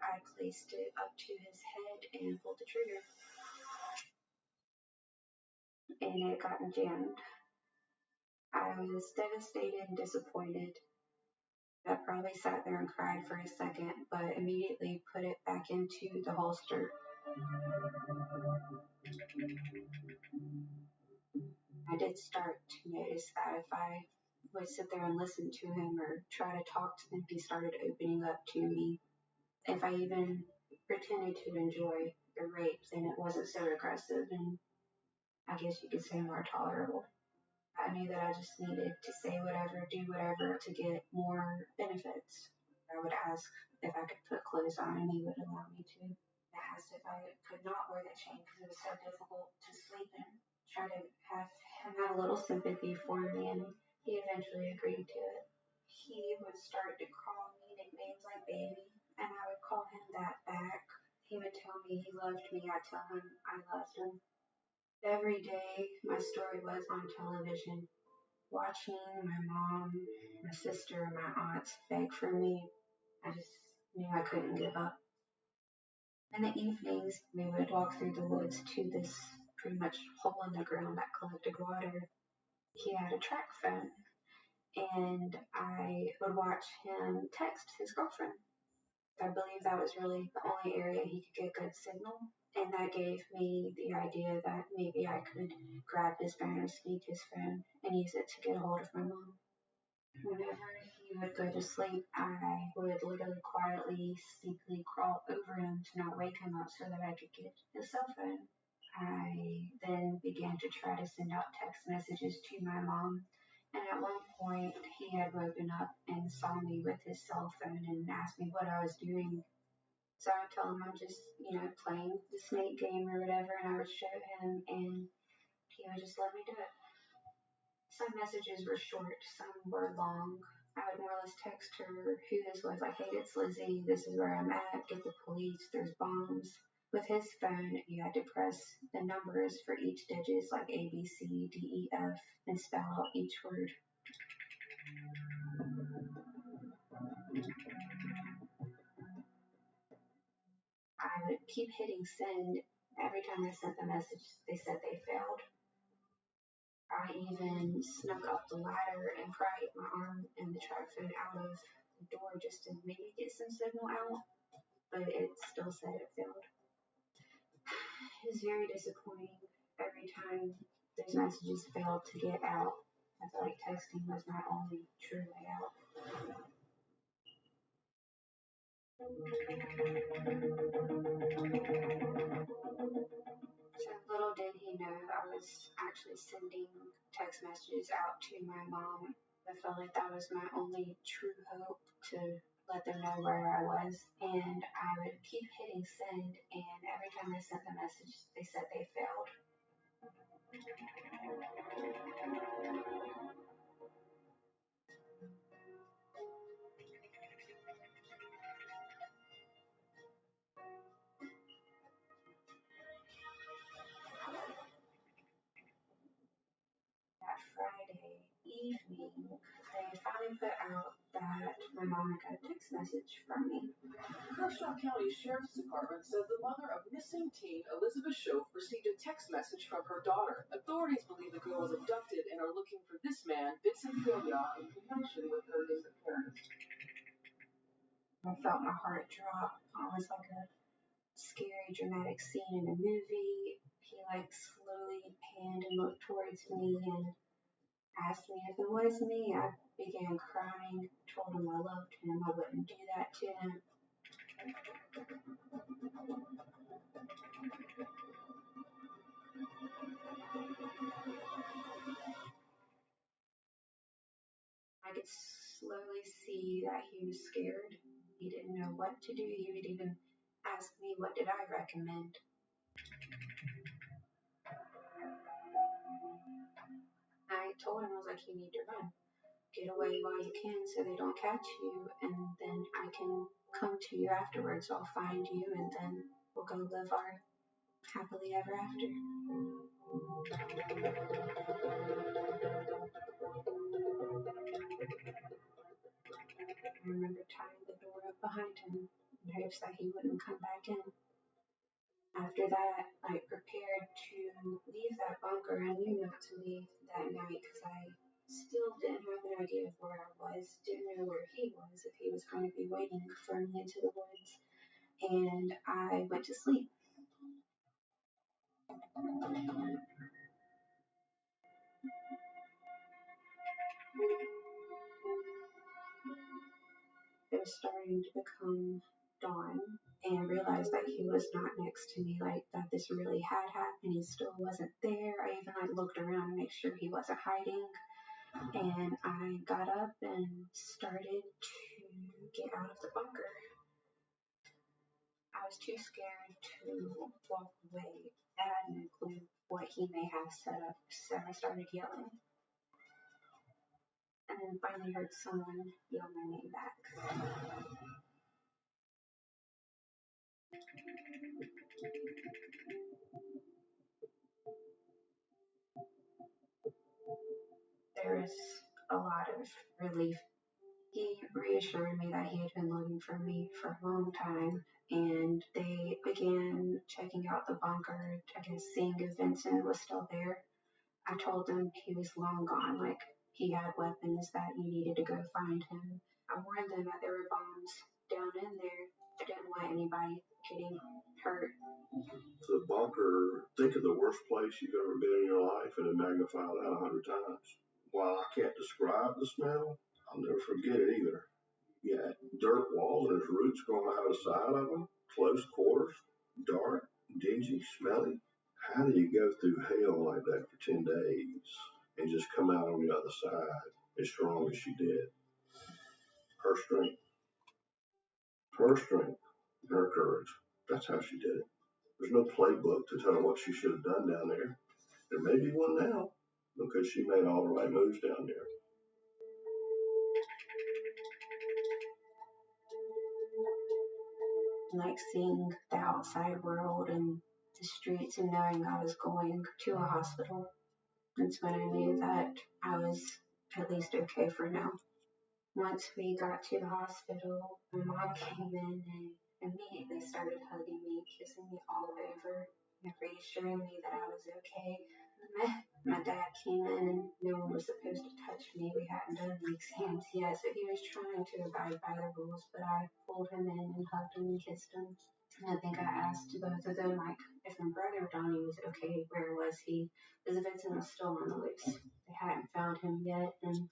I placed it up to his head and pulled the trigger. And it got jammed. I was devastated and disappointed. I probably sat there and cried for a second, but immediately put it back into the holster. I did start to notice that if I would sit there and listen to him or try to talk to him, he started opening up to me. If I even pretended to enjoy the rape, then it wasn't so aggressive and I guess you could say more tolerable. I knew that I just needed to say whatever, do whatever to get more benefits. I would ask if I could put clothes on and he would allow me to. I asked if I could not wear the chain because it was so difficult to sleep in. Try to have him have a little sympathy for me, and he eventually agreed to it. He would start to call me nicknames like baby, and I would call him that back. He would tell me he loved me, I'd tell him I loved him. Every day my story was on television, watching my mom, my sister, and my aunts beg for me. I just knew I couldn't give up. In the evenings, we would walk through the woods to this pretty much hole in the ground that collected water. He had a track phone, and I would watch him text his girlfriend. I believe that was really the only area he could get good signal, and that gave me the idea that maybe I could grab his phone or sneak his phone and use it to get a hold of my mom. Whenever he would go to sleep, I would literally quietly, sneakily crawl over him to not wake him up so that I could get his cell phone. I then began to try to send out text messages to my mom, and at one point he had woken up and saw me with his cell phone and asked me what I was doing. So I would tell him I'm just, playing the snake game or whatever, and I would show him, and he would just let me do it. Some messages were short, some were long. I would more or less text her who this was, like, hey, it's Lizzie, this is where I'm at, get the police, there's bombs. With his phone, you had to press the numbers for each digit, like A, B, C, D, E, F, and spell out each word. I would keep hitting send. Every time I sent the message, they said they failed. I even snuck up the ladder and pried my arm and the track phone out of the door just to maybe get some signal out, but it still said it failed. It was very disappointing. Every time those messages failed to get out, I felt like texting was my only true way out. So little did he know I was actually sending text messages out to my mom. I felt like that was my only true hope to let them know where I was. And I would keep hitting send, and every time I sent the message, they said they failed. That Friday evening, they finally put out that my mom got a text message from me. Kershaw County Sheriff's Department says the mother of missing teen Elizabeth Shoaf received a text message from her daughter. Authorities believe the girl was abducted and are looking for this man, Vincent Filya, in connection with her disappearance. I felt my heart drop. It was like a scary, dramatic scene in a movie. He slowly panned and looked towards me and asked me if it was me. I began crying, told him I loved him, I wouldn't do that to him. I could slowly see that he was scared. He didn't know what to do. He would even ask me, what did I recommend? I told him, I was like, you need to run. Get away while you can so they don't catch you, and then I can come to you afterwards. I'll find you, and then we'll go live our happily ever after. I remember tying the door up behind him in hopes that he wouldn't come back in. After that, I prepared to leave that bunker. I knew not to leave that night because I still didn't have an idea of where I was, didn't know where he was, if he was going to be waiting for me into the woods, and I went to sleep. It was starting to become dawn, and I realized that he was not next to me, that this really had happened. He still wasn't there. I even looked around to make sure he wasn't hiding, and I got up and started to get out of the bunker. I was too scared to walk away. I had no clue what he may have set up, so I started yelling. And then finally heard someone yell my name back. There was a lot of relief. He reassured me that he had been looking for me for a long time, and they began checking out the bunker, seeing if Vincent was still there. I told them he was long gone, he had weapons, that you needed to go find him. I warned them that there were bombs down in there. I didn't want anybody getting hurt. The bunker, think of the worst place you've ever been in your life and then magnify that 100 times. While I can't describe the smell, I'll never forget it either. You had dirt walls and there's roots growing out of the side of them, close quarters, dark, dingy, smelly. How do you go through hell like that for 10 days and just come out on the other side as strong as she did? Her strength, and her courage. That's how she did it. There's no playbook to tell her what she should have done down there. There may be one now because she made all the right moves down there. like seeing the outside world and the streets and knowing I was going to a hospital. That's when I knew that I was at least okay for now. Once we got to the hospital, my mom came in and immediately started hugging me, kissing me all over, and reassuring me that I was okay. My dad came in and no one was supposed to touch me. We hadn't done the exams yet, so he was trying to abide by the rules, but I pulled him in and hugged him and kissed him. And I think I asked both of them, like, if my brother Donnie was okay, where was he? Because Vincent was still on the loose. They hadn't found him yet, and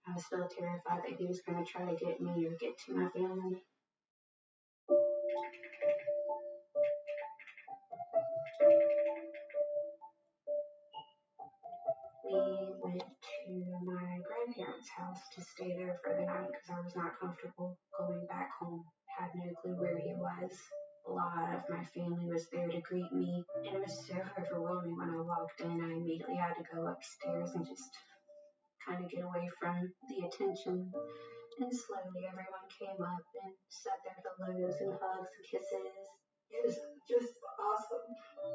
I was still terrified that he was going to try to get me or get to my family. We went to my grandparents' house to stay there for the night because I was not comfortable going back home. Had no clue where he was. A lot of my family was there to greet me, and it was so overwhelming when I walked in. I immediately had to go upstairs and just kind of get away from the attention. And slowly everyone came up and said their hellos and hugs and kisses. It was just awesome.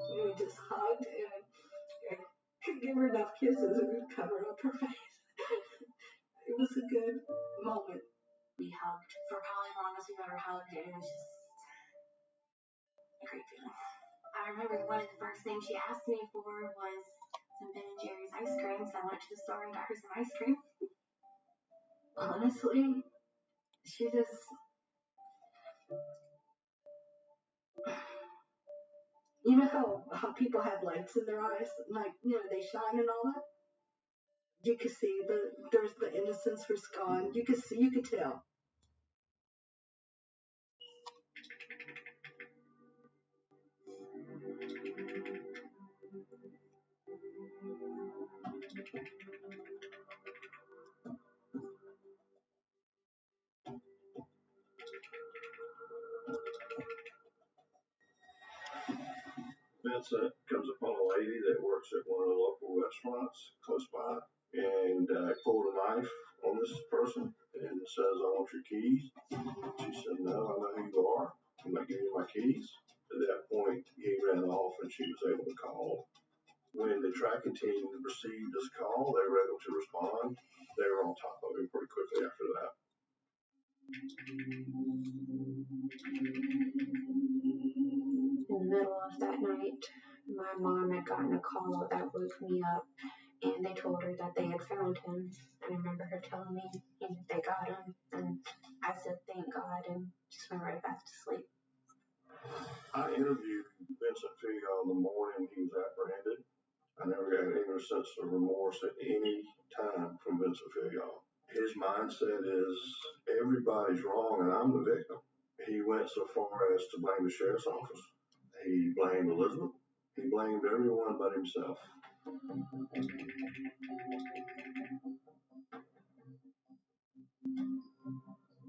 We just hugged and I couldn't give her enough kisses. It would cover up her face. It was a good moment. We hugged for probably the longest we've ever hugged, and it was just a great feeling. I remember one of the first things she asked me for was some Ben and Jerry's ice cream, so I went to the store and got her some ice cream. Honestly, she just, you know how people have lights in their eyes, like, you know, they shine and all that? You could see there's the innocence was gone. You could tell. Vincent comes upon a lady that works at one of the local restaurants close by and pulled a knife on this person and says, I want your keys. She said, no, I know who you are. I'm not giving you my keys. At that point, he ran off and she was able to call. When the tracking team received this call, they were able to respond. They were on top of him pretty quickly after that. In the middle of that night, my mom had gotten a call that woke me up, and they told her that they had found him. And I remember her telling me they got him, and I said, thank God, and just went right back to sleep. I interviewed Vincent Figall the morning he was apprehended. I never got any sense of remorse at any time from Vincent Figall. His mindset is everybody's wrong and I'm the victim. He went so far as to blame the sheriff's office. He blamed Elizabeth. He blamed everyone but himself.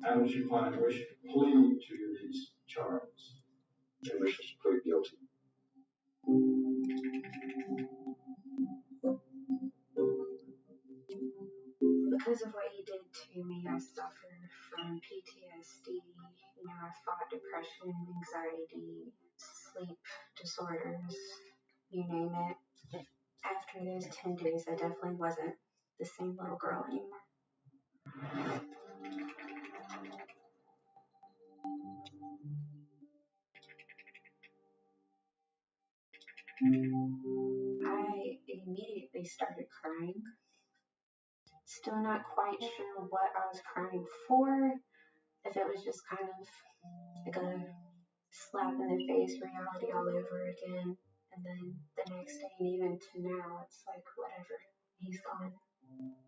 How did you find wish to plead to these charges? I wish to plead guilty. Because of what he did to me, I suffer from PTSD. You know, I fought depression, anxiety, sleep disorders, you name it. After those 10 days, I definitely wasn't the same little girl anymore. I immediately started crying. Still not quite sure what I was crying for, if it was just kind of like a slap in the face reality all over again. And then the next day, and even to now, it's like, whatever, he's gone.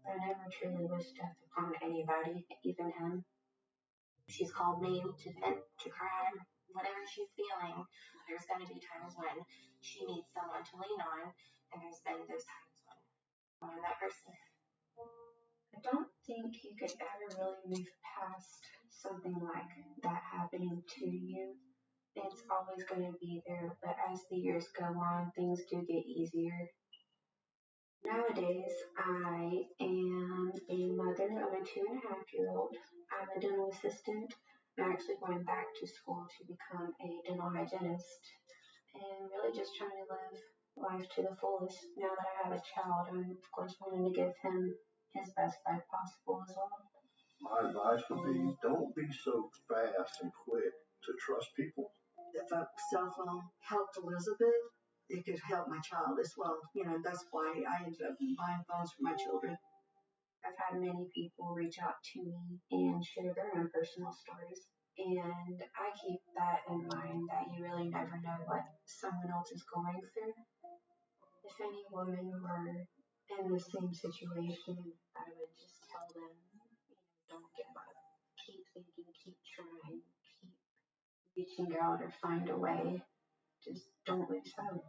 I never truly wished death upon anybody, even him. She's called me to vent, to cry, whatever she's feeling. There's going to be times when she needs someone to lean on, and there's been those times when I'm that person. I don't think you could ever really move past something like that happening to you. It's always going to be there, but as the years go on, things do get easier. Nowadays, I am a mother of a 2.5-year-old. I'm a dental assistant. I'm actually going back to school to become a dental hygienist and really just trying to live life to the fullest. Now that I have a child, I'm of course wanting to give him his best life possible as well. My advice would be don't be so fast and quick to trust people. If a cell phone helped Elizabeth, it could help my child as well. You know, that's why I ended up buying phones for my children. I've had many people reach out to me and share their own personal stories. And I keep that in mind that you really never know what someone else is going through. If any woman were in the same situation, I would just tell them, don't give up. Keep thinking, keep trying, keep reaching out or find a way. Just don't lose hope.